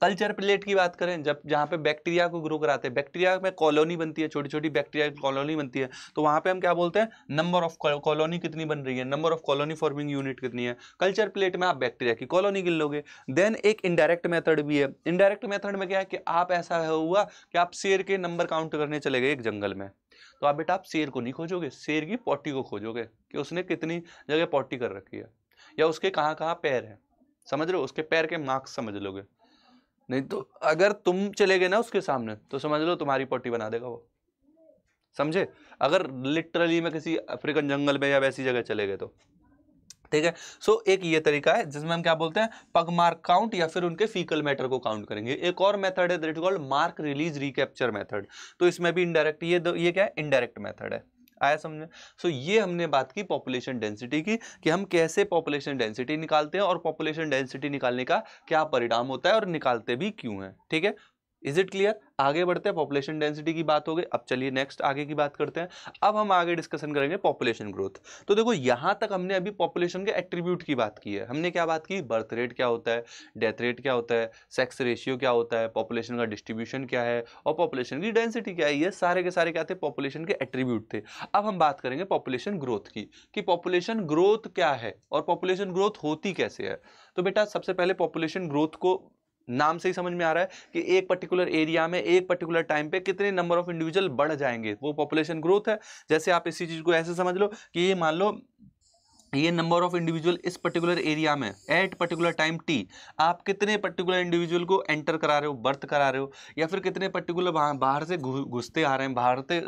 कल्चर प्लेट की बात करें, जब जहाँ पे बैक्टीरिया को ग्रो कराते हैं, बैक्टीरिया में कॉलोनी बनती है, छोटी छोटी बैक्टीरिया की कॉलोनी बनती है, तो वहां पे हम क्या बोलते हैं, नंबर ऑफ कॉलोनी कितनी बन रही है, number of colony forming unit कितनी है। कल्चर प्लेट में आप बैक्टीरिया की कॉलोनी गिन लोगे। देन एक इनडायरेक्ट मेथड भी है। इनडायरेक्ट मेथड में क्या है कि आप ऐसा हुआ कि आप शेर के नंबर काउंट करने चले गए एक जंगल में, तो आप बेटा आप शेर को नहीं खोजोगे, शेर की पॉटी को खोजोगे कि उसने कितनी जगह पॉटी कर रखी है, या उसके कहाँ कहाँ पैर है, समझ रहे हो, उसके पैर के मार्क्स समझ लोगे। नहीं तो अगर तुम चले गए ना उसके सामने तो समझ लो तुम्हारी पॉटी बना देगा वो, समझे, अगर लिटरली में किसी अफ्रीकन जंगल में या वैसी जगह चले गए तो, ठीक है। सो एक ये तरीका है जिसमें हम क्या बोलते हैं, पग मार्क काउंट, या फिर उनके फीकल मैटर को काउंट करेंगे। एक और मेथड है that is called mark release recapture method, तो इसमें भी इनडायरेक्ट, ये क्या है, इनडायरेक्ट मेथड है। आया समझ में। सो ये हमने बात की पॉपुलेशन डेंसिटी की, कि हम कैसे पॉपुलेशन डेंसिटी निकालते हैं और पॉपुलेशन डेंसिटी निकालने का क्या परिणाम होता है और निकालते भी क्यों है, ठीक है। Is it clear. आगे बढ़ते हैं, पॉपुलेशन डेंसिटी की बात हो गई, अब चलिए नेक्स्ट आगे की बात करते हैं। अब हम आगे डिस्कशन करेंगे पॉपुलेशन ग्रोथ। तो देखो यहां तक हमने अभी पॉपुलेशन के एट्रीब्यूट की बात की है। हमने क्या बात की, बर्थ रेट क्या होता है, डेथ रेट क्या होता है, सेक्स रेशियो क्या होता है, पॉपुलेशन का डिस्ट्रीब्यूशन क्या है और पॉपुलेशन की डेंसिटी क्या है। ये सारे के सारे क्या थे, पॉपुलेशन के एट्रीब्यूट थे। अब हम बात करेंगे पॉपुलेशन ग्रोथ की, कि पॉपुलेशन ग्रोथ क्या है और पॉपुलेशन ग्रोथ होती कैसे है। तो बेटा सबसे पहले पॉपुलेशन ग्रोथ को नाम से ही समझ में आ रहा है कि एक पर्टिकुलर एरिया में एक पर्टिकुलर टाइम पे कितने नंबर ऑफ इंडिविजुअल बढ़ जाएंगे, वो पॉपुलेशन ग्रोथ है। जैसे आप इसी चीज को ऐसे समझ लो कि ये मान लो ये नंबर ऑफ इंडिविजुअल इस पर्टिकुलर एरिया में एट पर्टिकुलर टाइम टी, आप कितने पर्टिकुलर इंडिविजुअल को एंटर करा रहे हो, बर्थ करा रहे हो, या फिर कितने पर्टिकुलर बाहर से घुसते आ रहे हैं,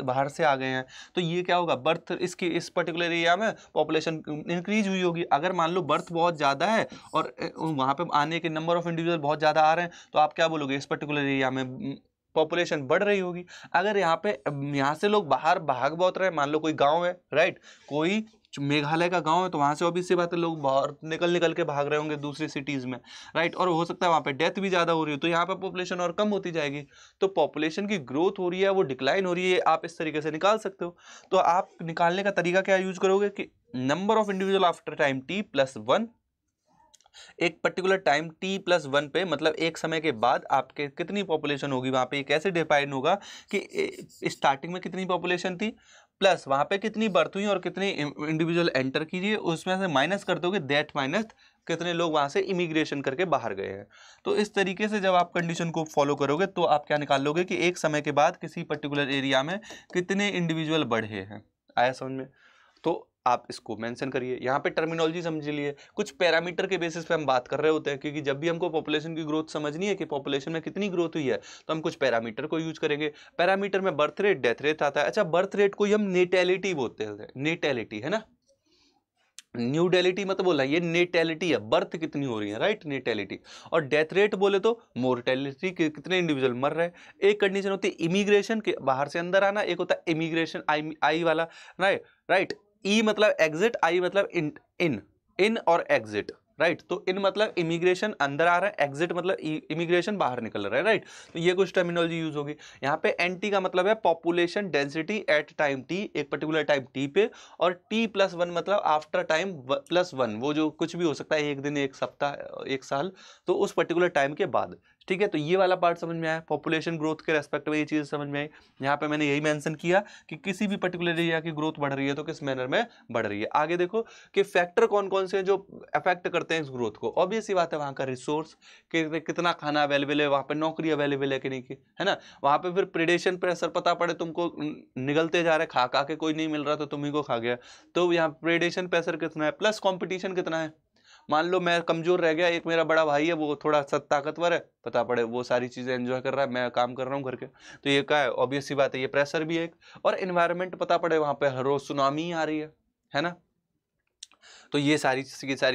बाहर से आ गए हैं, तो ये क्या होगा, बर्थ इसकी इस पर्टिकुलर एरिया में पॉपुलेशन इंक्रीज हुई होगी। अगर मान लो बर्थ बहुत ज़्यादा है और वहाँ पे आने के नंबर ऑफ इंडिविजुअल बहुत ज़्यादा आ रहे हैं, तो आप क्या बोलोगे, इस पर्टिकुलर एरिया में पॉपुलेशन बढ़ रही होगी। अगर यहाँ से लोग बाहर भाग बहुत रहे, मान लो कोई गांव है, राइट, कोई मेघालय का गांव है, तो वहां से ऑब्वियस सी बात है लोग बाहर निकल के भाग रहे होंगे दूसरी सिटीज में, राइट, और हो सकता है वहां पे डेथ भी ज्यादा हो रही है, तो यहाँ पे पॉपुलेशन और कम होती जाएगी। तो पॉपुलेशन की ग्रोथ हो रही है, वो डिक्लाइन हो रही है, आप इस तरीके से निकाल सकते हो। तो आप निकालने का तरीका क्या यूज करोगे कि number of individual after time T plus 1, एक पर्टिकुलर टाइम टी प्लस 1 पे, मतलब एक समय के बाद आपके कितनी पॉपुलेशन होगी वहां पे, ये कैसे डिफाइन होगा कि स्टार्टिंग में कितनी पॉपुलेशन थी प्लस वहां पे कितनी बर्थ हुई और कितने इंडिविजुअल एंटर कीजिए, उसमें से माइनस कर दोगे, दैट माइनस कितने लोग वहां से इमिग्रेशन करके बाहर गए हैं। तो इस तरीके से जब आप कंडीशन को फॉलो करोगे तो आप क्या निकाल लोगे कि एक समय के बाद किसी पर्टिकुलर एरिया में कितने इंडिविजुअल बढ़े हैं। आया समझ में। तो आप इसको मेंशन करिए, यहाँ पे टर्मिनोलॉजी समझ लिए, कुछ पैरामीटर के बेसिस पे हम बात कर रहे होते हैं, क्योंकि जब भी हमको पॉपुलेशन की ग्रोथ समझनी है कि पॉपुलेशन में कितनी ग्रोथ हुई है, तो हम कुछ पैरामीटर को यूज करेंगे। पैरामीटर में बर्थ रेट, डेथ रेट आता है। अच्छा, बर्थ रेट को हम नेटेलिटी बोलते हैं, नेटेलिटी है ना, न्यूडेलिटी मत बोला, ये नेटेलिटी है, बर्थ कितनी हो रही है, राइट, नेटेलिटी। और डेथ रेट बोले तो मोर्टेलिटी, कितने इंडिविजुअल मर रहे हैं। एक कंडीशन होती है इमिग्रेशन के, बाहर से अंदर आना, एक होता है इमिग्रेशन, आई वाला, राइट, ई मतलब एग्जिट, आई मतलब इन और एग्जिट, राइट। तो इन मतलब इमिग्रेशन अंदर आ रहा है, एग्जिट मतलब इमिग्रेशन बाहर निकल रहा है, राइट। तो ये कुछ टर्मिनोलॉजी यूज होगी। यहाँ पे एनटी का मतलब है population density at time T, एक पर्टिकुलर टाइम टी पे, और टी प्लस 1 मतलब आफ्टर टाइम प्लस 1, वो जो कुछ भी हो सकता है, एक दिन, एक सप्ताह, एक साल, तो उस पर्टिकुलर टाइम के बाद, ठीक है। तो ये वाला पार्ट समझ में आया, पॉपुलेशन ग्रोथ के रेस्पेक्ट में ये चीज समझ में आई। यहाँ पे मैंने यही मेंशन किया कि किसी भी पर्टिकुलर एरिया की ग्रोथ बढ़ रही है तो किस मैनर में बढ़ रही है। आगे देखो कि फैक्टर कौन कौन से हैं जो अफेक्ट करते हैं इस ग्रोथ को। ऑब्वियस सी बात है, वहाँ का रिसोर्स, कितना खाना अवेलेबल है, वहाँ पे नौकरी अवेलेबल है कि नहीं की, है ना। वहाँ पे फिर प्रेडेशन प्रेशर, पता पड़े तुमको निगलते जा रहे, खा खा के कोई नहीं मिल रहा तो तुम्ही को खा गया, तो यहाँ प्रेडेशन प्रेशर कितना है, प्लस कॉम्पिटिशन कितना है, मान लो मैं कमजोर रह गया, एक मेरा बड़ा भाई है वो थोड़ा सा ताकतवर है, पता पड़े वो सारी चीजें एंजॉय कर रहा है, मैं काम कर रहा हूँ घर के, तो ये क्या है, ऑब्वियस सी बात है, ये प्रेशर भी है एक। और एनवायरनमेंट पता पड़े वहां पे हर रोज सुनामी आ रही है ना, तो ये सारी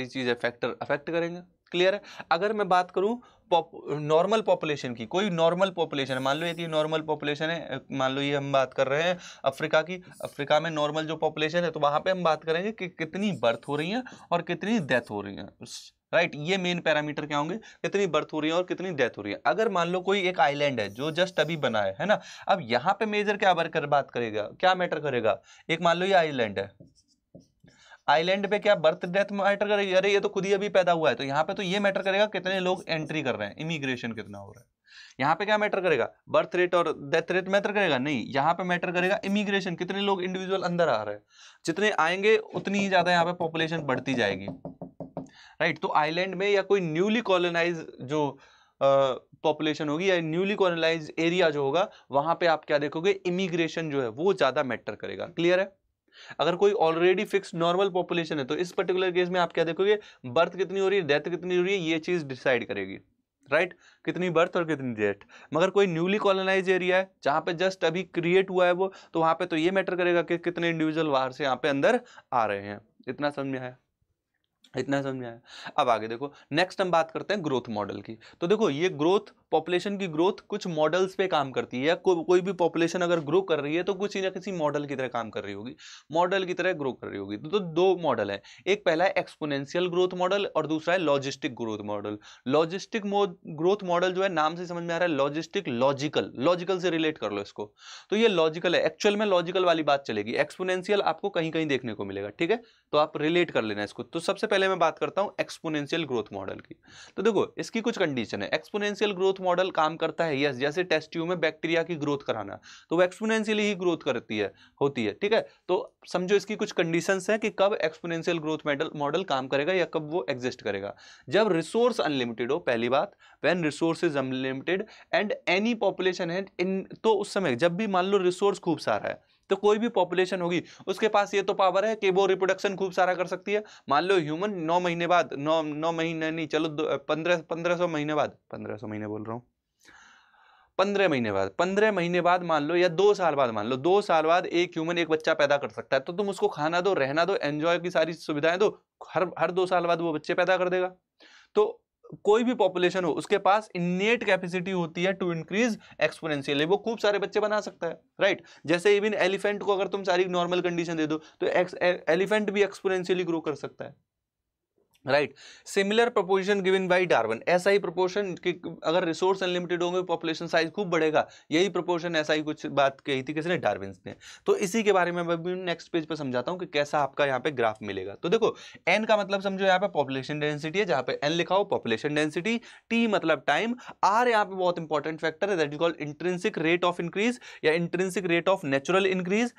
चीजें फैक्टर अफेक्ट करेंगे। क्लियर है। अगर मैं बात करूं नॉर्मल पॉपुलेशन की, कोई नॉर्मल पॉपुलेशन है, मान लो ये नॉर्मल पॉपुलेशन है, मान लो ये हम बात कर रहे हैं अफ्रीका की, अफ्रीका में नॉर्मल जो पॉपुलेशन है, तो वहां पे हम बात करेंगे कि कितनी बर्थ हो रही है और कितनी डेथ हो रही है, राइट। ये मेन पैरामीटर क्या होंगे, कितनी बर्थ हो रही है और कितनी डेथ हो रही है। अगर मान लो कोई एक आइलैंड है जो जस्ट अभी बना है ना, अब यहाँ पे मेजर क्या बात करेगा, क्या मैटर करेगा, एक मान लो ये आइलैंड है, आइलैंड पे क्या बर्थ डेथ मैटर करेगी, अरे ये तो खुद ही अभी पैदा हुआ है, तो यहाँ पे तो ये मैटर करेगा कितने लोग एंट्री कर रहे हैं, इमिग्रेशन कितना हो रहा है। यहाँ पे क्या मैटर करेगा, बर्थ रेट और डेथ रेट मैटर करेगा, नहीं, यहाँ पे मैटर करेगा इमिग्रेशन, कितने लोग इंडिविजुअल अंदर आ रहे हैं, जितने आएंगे उतनी ही ज्यादा यहाँ पे पॉपुलेशन बढ़ती जाएगी, राइट। तो आइलैंड में या कोई न्यूली कॉलोनाइज जो पॉपुलेशन होगी या न्यूली कॉलोनाइज एरिया जो होगा, वहां पे आप क्या देखोगे, इमिग्रेशन जो है वो ज्यादा मैटर करेगा। क्लियर है। अगर कोई ऑलरेडी फिक्स नॉर्मल पॉपुलेशन है, तो इस पर्टिकुलर केस में आप क्या देखोगे, बर्थ कितनी हो रही है, डेथ कितनी हो रही है, ये चीज डिसाइड करेगी, राइट, कितनी बर्थ और कितनी डेथ। मगर कोई न्यूली कॉलोनाइज एरिया है जहां पे जस्ट अभी क्रिएट हुआ है वो, तो वहां पे तो ये मैटर करेगा कि कितने इंडिविजुअल बाहर से यहाँ पे अंदर आ रहे हैं। इतना समझ में आया, इतना समझ में आया। अब आगे देखो, नेक्स्ट हम बात करते हैं ग्रोथ मॉडल की। तो देखो ये ग्रोथ, पॉपुलेशन की ग्रोथ कुछ मॉडल्स पे काम करती है, या कोई भी पॉपुलेशन अगर ग्रो कर रही है तो कुछ ना किसी मॉडल की तरह काम कर रही होगी, मॉडल की तरह ग्रो कर रही होगी। तो दो मॉडल है, एक पहला है एक्सपोनेंशियल ग्रोथ मॉडल और दूसरा है logistic growth model. Logistic growth model जो है, नाम से समझ में आ रहा है लॉजिस्टिक, लॉजिकल से रिलेट कर लो इसको, तो ये लॉजिकल है, एक्चुअल में लॉजिकल वाली बात चलेगी, एक्सपोनेंशियल आपको कहीं कहीं देखने को मिलेगा, ठीक है, तो आप रिलेट कर लेना इसको। तो सबसे पहले मैं बात करता हूं एक्सपोनेंशियल ग्रोथ मॉडल की। तो देखो इसकी कुछ कंडीशन है। एक्सपोनेंशियल ग्रोथ मॉडल काम करता है, यस, जैसे टेस्ट ट्यूब में बैक्टीरिया की ग्रोथ कराना, तो वो एक्सपोनेंशियली ही ग्रोथ करती है, होती है, ठीक है। तो समझो इसकी कुछ कंडीशंस हैं कि कब एक्सपोनेंशियल ग्रोथ मॉडल काम करेगा या कब वो एग्जिस्ट करेगा। जब रिसोर्स अनलिमिटेड हो, पहली बात, when resource is unlimited and any population है इन, तो उस समय जब भी मान लो रिसोर्स खूब सारा है, तो कोई भी पॉपुलेशन होगी उसके पास ये तो पावर है कि वो रिप्रोडक्शन खूब सारा कर सकती है। मान लो ह्यूमन 9 महीने बाद, 9 महीने नहीं, चलो 1500 महीने बाद, 1500 महीने बोल रहा हूँ, 15 महीने बाद मान लो, या 2 साल बाद मान लो, 2 साल बाद एक ह्यूमन एक बच्चा पैदा कर सकता है, तो तुम उसको खाना दो, रहना दो, एंजॉय की सारी सुविधाएं दो, हर 2 साल बाद वो बच्चे पैदा कर देगा। तो कोई भी पॉपुलेशन हो उसके पास इनेट कैपेसिटी होती है टू इंक्रीज एक्सपोनेंशियली, वो खूब सारे बच्चे बना सकता है, राइट। जैसे इवन एलिफेंट को अगर तुम सारी नॉर्मल कंडीशन दे दो तो एलिफेंट भी एक्सपोनेंशियली ग्रो कर सकता है, right. Similar proportion given by Darwin, ऐसा ही प्रोपोर्शन कि अगर रिसोर्स अनलिमिटेड होंगे पॉपुलेशन साइज खूब बढ़ेगा, यही प्रोपोर्शन, ऐसा ही कुछ बात कही थी किसने, डार्विन ने। तो इसी के बारे में मैं नेक्स्ट पेज पे समझाता हूं कि कैसा आपका यहाँ पे ग्राफ मिलेगा। तो देखो एन का मतलब समझो यहाँ पे पॉपुलेशन डेंसिटी है, जहां पे एन लिखा हो पॉपुलेशन डेंसिटी, टी मतलब टाइम, आर यहाँ पे बहुत इंपॉर्टेंट फैक्टर है, that is called intrinsic rate of increase या intrinsic rate of natural increase,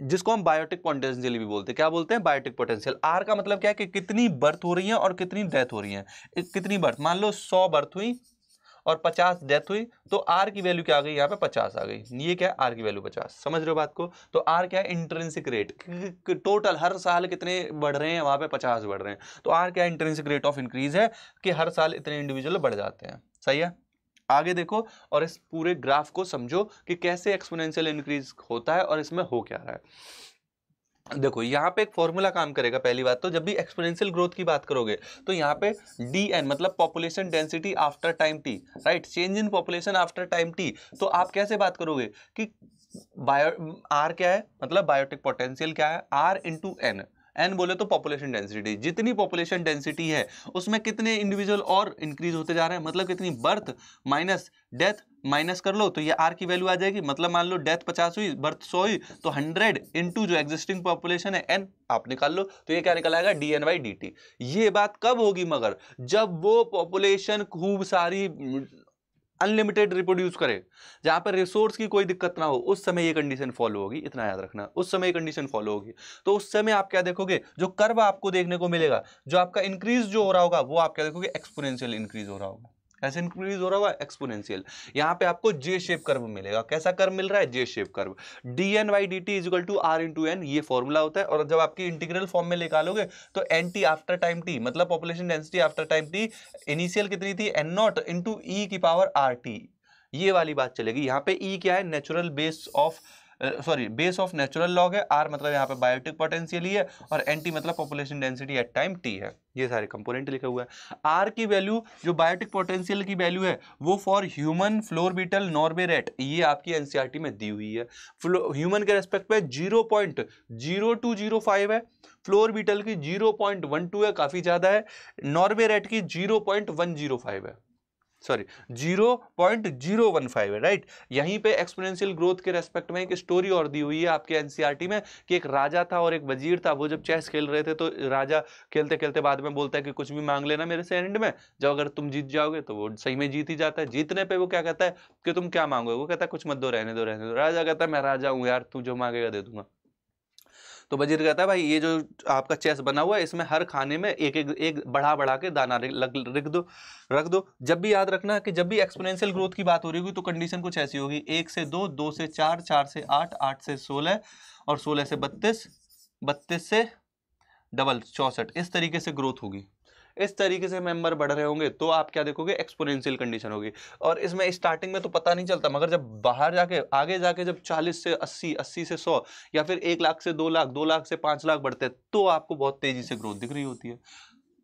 जिसको हम बायोटिक पोटेंशियल भी बोलते हैं। क्या बोलते हैं, बायोटिक पोटेंशियल। आर का मतलब क्या है कि कितनी बर्थ हो रही है और कितनी डेथ हो रही है। कितनी बर्थ, मान लो 100 बर्थ हुई और 50 डेथ हुई, तो आर की वैल्यू क्या आ गई, यहाँ पे 50 आ गई। ये क्या है, आर की वैल्यू 50, समझ रहे हो बात को। तो आर क्या है, इंट्रिंसिक रेट, टोटल हर साल कितने बढ़ रहे हैं, वहां पे 50 बढ़ रहे हैं। तो आर क्या है, इंट्रिंसिक रेट ऑफ इंक्रीज है कि हर साल इतने इंडिविजुअल बढ़ जाते हैं, सही है। आगे देखो और इस पूरे ग्राफ को समझो कि कैसे एक्सपोनेंशियल इंक्रीज होता है और इसमें हो क्या रहा है। देखो यहाँ पे एक फॉर्मूला काम करेगा। पहली बात तो जब भी एक्सपोनेंशियल ग्रोथ की बात करोगे तो यहाँ पे dn मतलब population density after time t, right, change in population after time t। तो आप कैसे बात करोगे कि आर क्या है, मतलब बायोटिक पोटेंशियल क्या है, आर इंटू एन, एन बोले तो पॉपुलेशन डेंसिटी, जितनी पॉपुलेशन डेंसिटी है उसमें कितने इंडिविजुअल और इंक्रीज होते जा रहे हैं, मतलब कितनी बर्थ माइनस डेथ माइनस कर लो तो ये आर की वैल्यू आ जाएगी। मतलब मान लो डेथ 50 हुई, बर्थ 100 हुई, तो 100 इंटू जो एग्जिस्टिंग पॉपुलेशन है एन आप निकाल लो, तो ये क्या निकल आएगा, dn/dt। ये बात कब होगी, मगर जब वो पॉपुलेशन खूब सारी अनलिमिटेड रिप्रोड्यूस करे, जहां पर रिसोर्स की कोई दिक्कत ना हो, उस समय ये कंडीशन फॉलो होगी। इतना याद रखना, उस समय ये कंडीशन फॉलो होगी। तो उस समय आप क्या देखोगे, जो कर्व आपको देखने को मिलेगा, जो आपका इंक्रीज जो हो रहा होगा, वो आप क्या देखोगे, एक्सपोनेंशियल इंक्रीज हो रहा होगा। ऐसे इंक्रीज हो रहा होगा एक्सपोनेंशियल। यहाँ पे आपको जे शेप कर्व मिलेगा। कैसा कर्व मिल रहा है? J shape curve. dn/dt equal to r into N, ये फॉर्मूला होता है। और जब आपकी इंटीग्रल फॉर्म में निकालोगे तो N T after time T, मतलब population density after time T, initial कितनी थी? एन नॉट इंटू ई की पावर आर टी, ये वाली बात चलेगी। यहाँ पे ई क्या है? Natural base of base of natural log है। आर मतलब यहाँ पे बायोटिक पोटेंशियल ही है, और एन टी मतलब population density at time T है। ये सारे कंपोनेंट लिखे हुए हैं। आर की वैल्यू, जो बायोटिक पोटेंशियल की वैल्यू है, वो for human, flour beetle, Norway rat, ये आपकी एनसीईआरटी में दी हुई है। ह्यूमन के रेस्पेक्ट पे 0.0205 है, फ्लोर बीटल की 0.12 है, काफी ज्यादा है। नॉर्वे रैट की 0.105 है, सॉरी 0.015 है, राइट। यहीं पे एक्सपोनेंशियल ग्रोथ के रेस्पेक्ट में एक स्टोरी और दी हुई है आपके एनसीईआरटी में कि एक राजा था और एक वजीर था। वो जब चेस खेल रहे थे तो राजा खेलते खेलते बाद में बोलता है कि कुछ भी मांग लेना मेरे से एंड में, जब अगर तुम जीत जाओगे, तो वो सही में जीत ही जाता है। जीतने पे वो क्या कहता है कि तुम क्या मांगोगे? वो कहता है कुछ मत दो, रहने दो रहने दो। राजा कहता है मैं राजा हूँ यार, तू जो मांगेगा दे दूंगा। तो वजीर कहता है भाई ये जो आपका चेस बना हुआ है, इसमें हर खाने में एक एक एक बढ़ा के दाना रख दो। जब भी याद रखना कि जब भी एक्सपोनेंशियल ग्रोथ की बात हो रही होगी तो कंडीशन कुछ ऐसी होगी, 1 से 2, 2 से 4, 4 से 8, 8 से 16 और 16 से 32, 32 से डबल 64, इस तरीके से ग्रोथ होगी। इस तरीके से मेंबर बढ़ रहे होंगे तो आप क्या देखोगे? एक्सपोनेंशियल कंडीशन होगी। और इसमें स्टार्टिंग में तो पता नहीं चलता, मगर जब बाहर जाके आगे जाके जब 40 से 80, 80 से 100 या फिर 1 लाख से 2 लाख, 2 लाख से 5 लाख बढ़ते हैं तो आपको बहुत तेजी से ग्रोथ दिख रही होती है,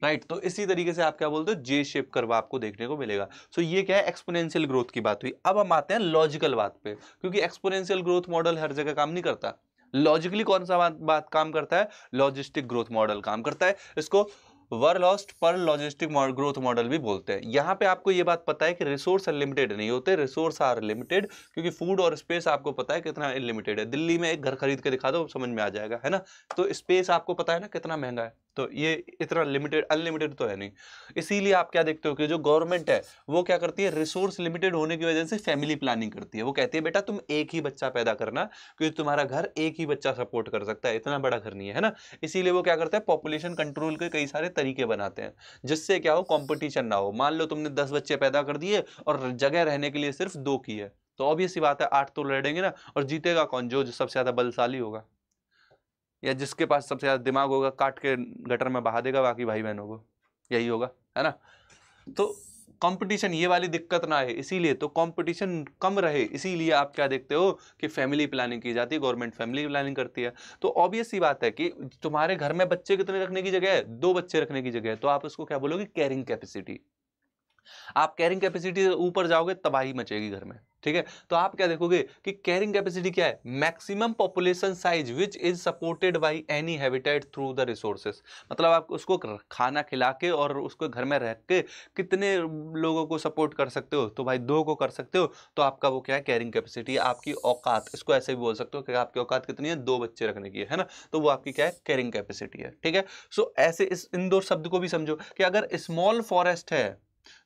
राइट। तो इसी तरीके से आप क्या बोलते हो? जे शेप कर्व आपको देखने को मिलेगा। सो ये क्या है? एक्सपोनेंशियल ग्रोथ की बात हुई। अब हम आते हैं लॉजिकल बात पे, क्योंकि एक्सपोनेंशियल ग्रोथ मॉडल हर जगह काम नहीं करता। लॉजिकली कौन सा बात काम करता है? लॉजिस्टिक ग्रोथ मॉडल काम करता है। इसको वर्लॉस्ट पर लॉजिस्टिक ग्रोथ मॉडल भी बोलते हैं। यहाँ पे आपको ये बात पता है कि रिसोर्स अनलिमिटेड नहीं होते, रिसोर्स आर लिमिटेड, क्योंकि फूड और स्पेस आपको पता है कितना अनलिमिटेड है। दिल्ली में एक घर खरीद के दिखा दो, समझ में आ जाएगा, है ना। तो स्पेस आपको पता है ना कितना महंगा है, तो ये इतना लिमिटेड अनलिमिटेड तो है नहीं। इसीलिए आप क्या देखते हो कि जो गवर्नमेंट है वो क्या करती है? रिसोर्स लिमिटेड होने की वजह से फैमिली प्लानिंग करती है। वो कहती है बेटा तुम एक ही बच्चा पैदा करना, क्योंकि तुम्हारा घर एक ही बच्चा सपोर्ट कर सकता है, इतना बड़ा घर नहीं है ना। इसीलिए वो क्या करता है? पॉपुलेशन कंट्रोल के कई सारे तरीके बनाते हैं, जिससे क्या हो? कंपटीशन ना हो। मान लो तुमने 10 बच्चे पैदा कर दिए और जगह रहने के लिए सिर्फ 2 की है, तो ऑब्वियस सी बात है 8 तो लड़ेंगे ना। और जीतेगा कौन? जो सबसे ज्यादा बलशाली होगा या जिसके पास सबसे ज्यादा दिमाग होगा, काट के गटर में बहा देगा बाकी भाई बहनों को, यही होगा, है ना। तो कंपटीशन, ये वाली दिक्कत ना है, इसीलिए तो कंपटीशन कम रहे, इसीलिए आप क्या देखते हो कि फैमिली प्लानिंग की जाती है, गवर्नमेंट फैमिली प्लानिंग करती है। तो ऑब्वियस सी बात है कि तुम्हारे घर में बच्चे कितने रखने की जगह है? 2 बच्चे रखने की जगह है, तो आप उसको क्या बोलोगे? Carrying capacity. आप कैरिंग कैपेसिटी से ऊपर जाओगे तबाही मचेगी घर में, ठीक है। तो आप क्या देखोगे कि कैरिंग कैपेसिटी क्या है? Maximum population size which is supported by any habitat through the resources. मतलब आप उसको खाना खिला के और उसको घर में रह के कितने लोगों को सपोर्ट कर सकते हो? तो भाई 2 को कर सकते हो, तो आपका वो क्या है? कैरिंग कैपेसिटी, आपकी औकात। इसको ऐसे भी बोल सकते हो कि आपकी औकात कितनी है? 2 बच्चे रखने की है ना। तो वो आपकी क्या है? कैरिंग कैपेसिटी है, ठीक है। सो ऐसे इस इन 2 शब्द को भी समझो कि अगर स्मॉल फॉरेस्ट है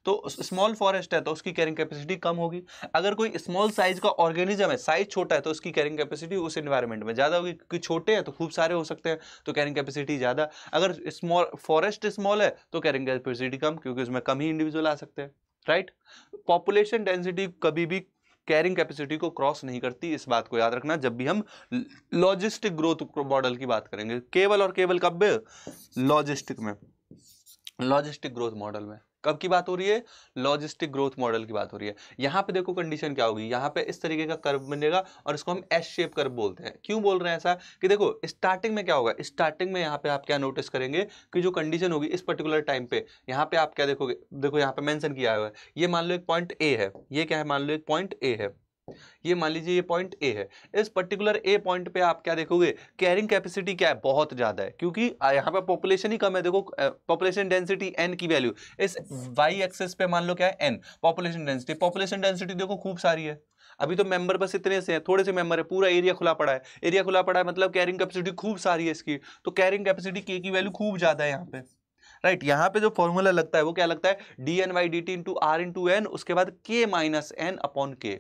तो स्मॉल फॉरेस्ट है तो उसकी कैरिंग कैपेसिटी कम होगी। अगर कोई स्मॉल साइज का ऑर्गेनिज्म है, साइज छोटा है, तो उसकी कैरिंग कैपेसिटी उस एनवायरनमेंट में ज्यादा होगी, क्योंकि छोटे हैं तो खूब सारे हो सकते हैं, तो कैरिंग कैपेसिटी ज्यादा। अगर स्मॉल फॉरेस्ट स्मॉल है तो कैरिंग कैपेसिटी कम, क्योंकि उसमें कम ही इंडिविजुअल आ सकते हैं, राइट। पॉपुलेशन डेंसिटी कभी भी कैरिंग कैपेसिटी को क्रॉस नहीं करती, इस बात को याद रखना जब भी हम लॉजिस्टिक ग्रोथ मॉडल की बात करेंगे। केवल और केवल कब? लॉजिस्टिक में, लॉजिस्टिक ग्रोथ मॉडल में। कब की बात हो रही है? लॉजिस्टिक ग्रोथ मॉडल की बात हो रही है। यहाँ पे देखो कंडीशन क्या होगी, यहाँ पे इस तरीके का कर्व बनेगा और इसको हम एस शेप कर्व बोलते हैं। क्यों बोल रहे हैं ऐसा? कि देखो स्टार्टिंग में क्या होगा, स्टार्टिंग में यहाँ पे आप क्या नोटिस करेंगे कि जो कंडीशन होगी इस पर्टिकुलर टाइम पे, यहाँ पे आप क्या देखोगे? देखो यहाँ पे मेंशन किया हुआ है, ये मान लो एक पॉइंट ए है, ये क्या है? मान लो एक पॉइंट ए है, ये मान लीजिए ये पॉइंट ए है। इस पर्टिकुलर ए पॉइंट पे आप क्या देखोगे? कैरिंग कैपेसिटी क्या है? बहुत ज्यादा है, क्योंकि यहाँ पे पॉपुलेशन ही कम है। देखो पॉपुलेशन डेंसिटी एन की वैल्यू इस वाई एक्सेस पे मान लो क्या है? N. Population density, population density देखो खूब सारी है। अभी तो मेंबर बस इतने से हैं, थोड़े से मेंबर है, पूरा एरिया खुला पड़ा है। एरिया खुला पड़ा है मतलब कैरिंग कैपेसिटी खूब सारी है इसकी, तो कैरिंग कैपेसिटी के की वैल्यू खूब ज्यादा है यहाँ पे, राइट। यहाँ पे जो फॉर्मूला लगता है वो क्या लगता है? D N by D T into R into N, उसके बाद K minus N upon K.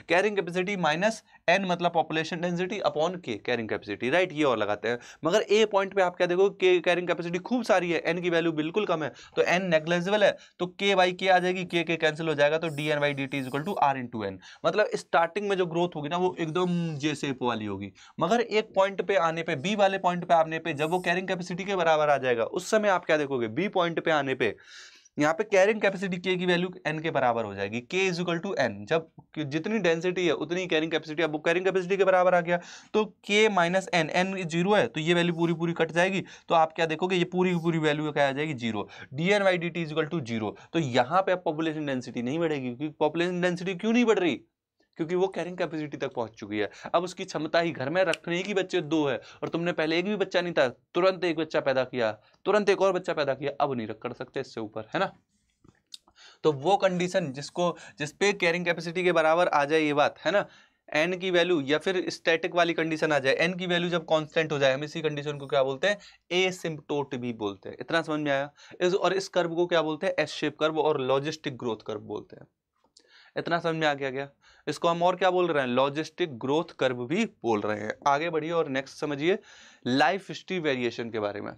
Carrying capacity minus n मतलब population density upon k carrying capacity, right, ये और लगाते हैं। मगर ए पॉइंट पे आप क्या देखो k कैरिंग कैपेसिटी खूब सारी है, n की वैल्यू बिल्कुल कम है, तो n नेग्लिजिबल है, तो k बाई k आ जाएगी, k कैंसिल हो जाएगा, तो dn by dt is equal to r into n। मतलब स्टार्टिंग में जो ग्रोथ होगी ना वो एकदम जे शेप वाली होगी, मगर एक पॉइंट पे आने पे, बी वाले पॉइंट पे आने पे, जब वो कैरिंग कैपेसिटी के बराबर आ जाएगा उस समय आप क्या देखोगे, बी पॉइंट पे आने पे यहाँ पे कैरिंग कैपेसिटी k की वैल्यू n के बराबर हो जाएगी, k is equal to n। जब जितनी डेंसिटी है उतनी कैरिंग कैपेसिटी, अब वो कैरिंग कैपेसिटी के बराबर आ गया तो k minus n, n zero है तो ये वैल्यू पूरी पूरी कट जाएगी, तो आप क्या देखोगे ये पूरी पूरी वैल्यू क्या आ जाएगी, zero, dn by dt is equal to zero. तो यहाँ पे अब पॉपुलेशन डेंसिटी नहीं बढ़ेगी, क्योंकि पॉपुलेशन डेंसिटी क्यों नहीं बढ़ रही, क्योंकि वो कैरिंग कैपेसिटी तक पहुंच चुकी है। अब उसकी क्षमता ही घर में रखने की बच्चे 2 है और तुमने पहले एक भी बच्चा नहीं था, तुरंत एक बच्चा पैदा किया, तुरंत एक और बच्चा पैदा किया, अब नहीं कर सकते इससे ऊपर, है ना। तो वो कंडीशन जिस पे कैरिंग कैपेसिटी के बराबर आ जाए ये बात, है ना, n की वैल्यू, या फिर स्टैटिक वाली कंडीशन आ जाए, n की वैल्यू जब कांस्टेंट हो जाए, हम इसी कंडीशन को क्या बोलते हैं, एसिम्प्टोट भी बोलते हैं। इतना समझ में आया। और इस कर्व को क्या बोलते हैं, एस शेप कर्व और लॉजिस्टिक ग्रोथ कर्व बोलते हैं। इतना समझ में आ गया क्या। इसको हम और क्या बोल रहे हैं, लॉजिस्टिक ग्रोथ कर्व भी बोल रहे हैं। आगे बढ़िए और नेक्स्ट समझिए लाइफ हिस्ट्री वेरिएशन के बारे में।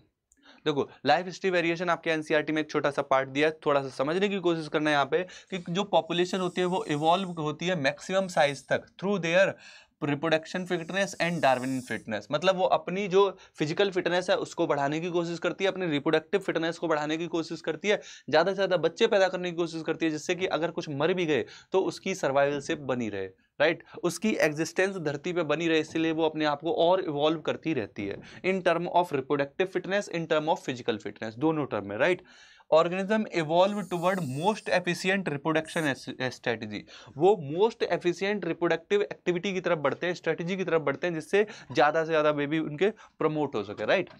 देखो लाइफ हिस्ट्री वेरिएशन आपके एनसीईआरटी में एक छोटा सा पार्ट दिया है, थोड़ा सा समझने की कोशिश करना है यहाँ पे कि जो पॉपुलेशन होती है वो इवॉल्व होती है मैक्सिमम साइज तक through their reproduction fitness and Darwin fitness. मतलब वो अपनी जो फिजिकल फिटनेस है उसको बढ़ाने की कोशिश करती है, अपनी रिप्रोडक्टिव फिटनेस को बढ़ाने की कोशिश करती है, ज़्यादा से ज़्यादा बच्चे पैदा करने की कोशिश करती है, जिससे कि अगर कुछ मर भी गए तो उसकी सर्वाइवलशिप बनी रहे, राइट, उसकी एग्जिस्टेंस धरती पे बनी रहे, इसलिए वो अपने आप को और इवॉल्व करती रहती है in term of reproductive fitness, in term of physical fitness, दोनों टर्म में, right. Organism evolve toward most efficient reproduction strategy. वो मोस्ट एफिशिएंट रिप्रोडक्टिव एक्टिविटी की तरफ बढ़ते हैं, स्ट्रेटजी की तरफ बढ़ते हैं, जिससे ज्यादा से ज्यादा बेबी उनके प्रमोट हो सके, राइट।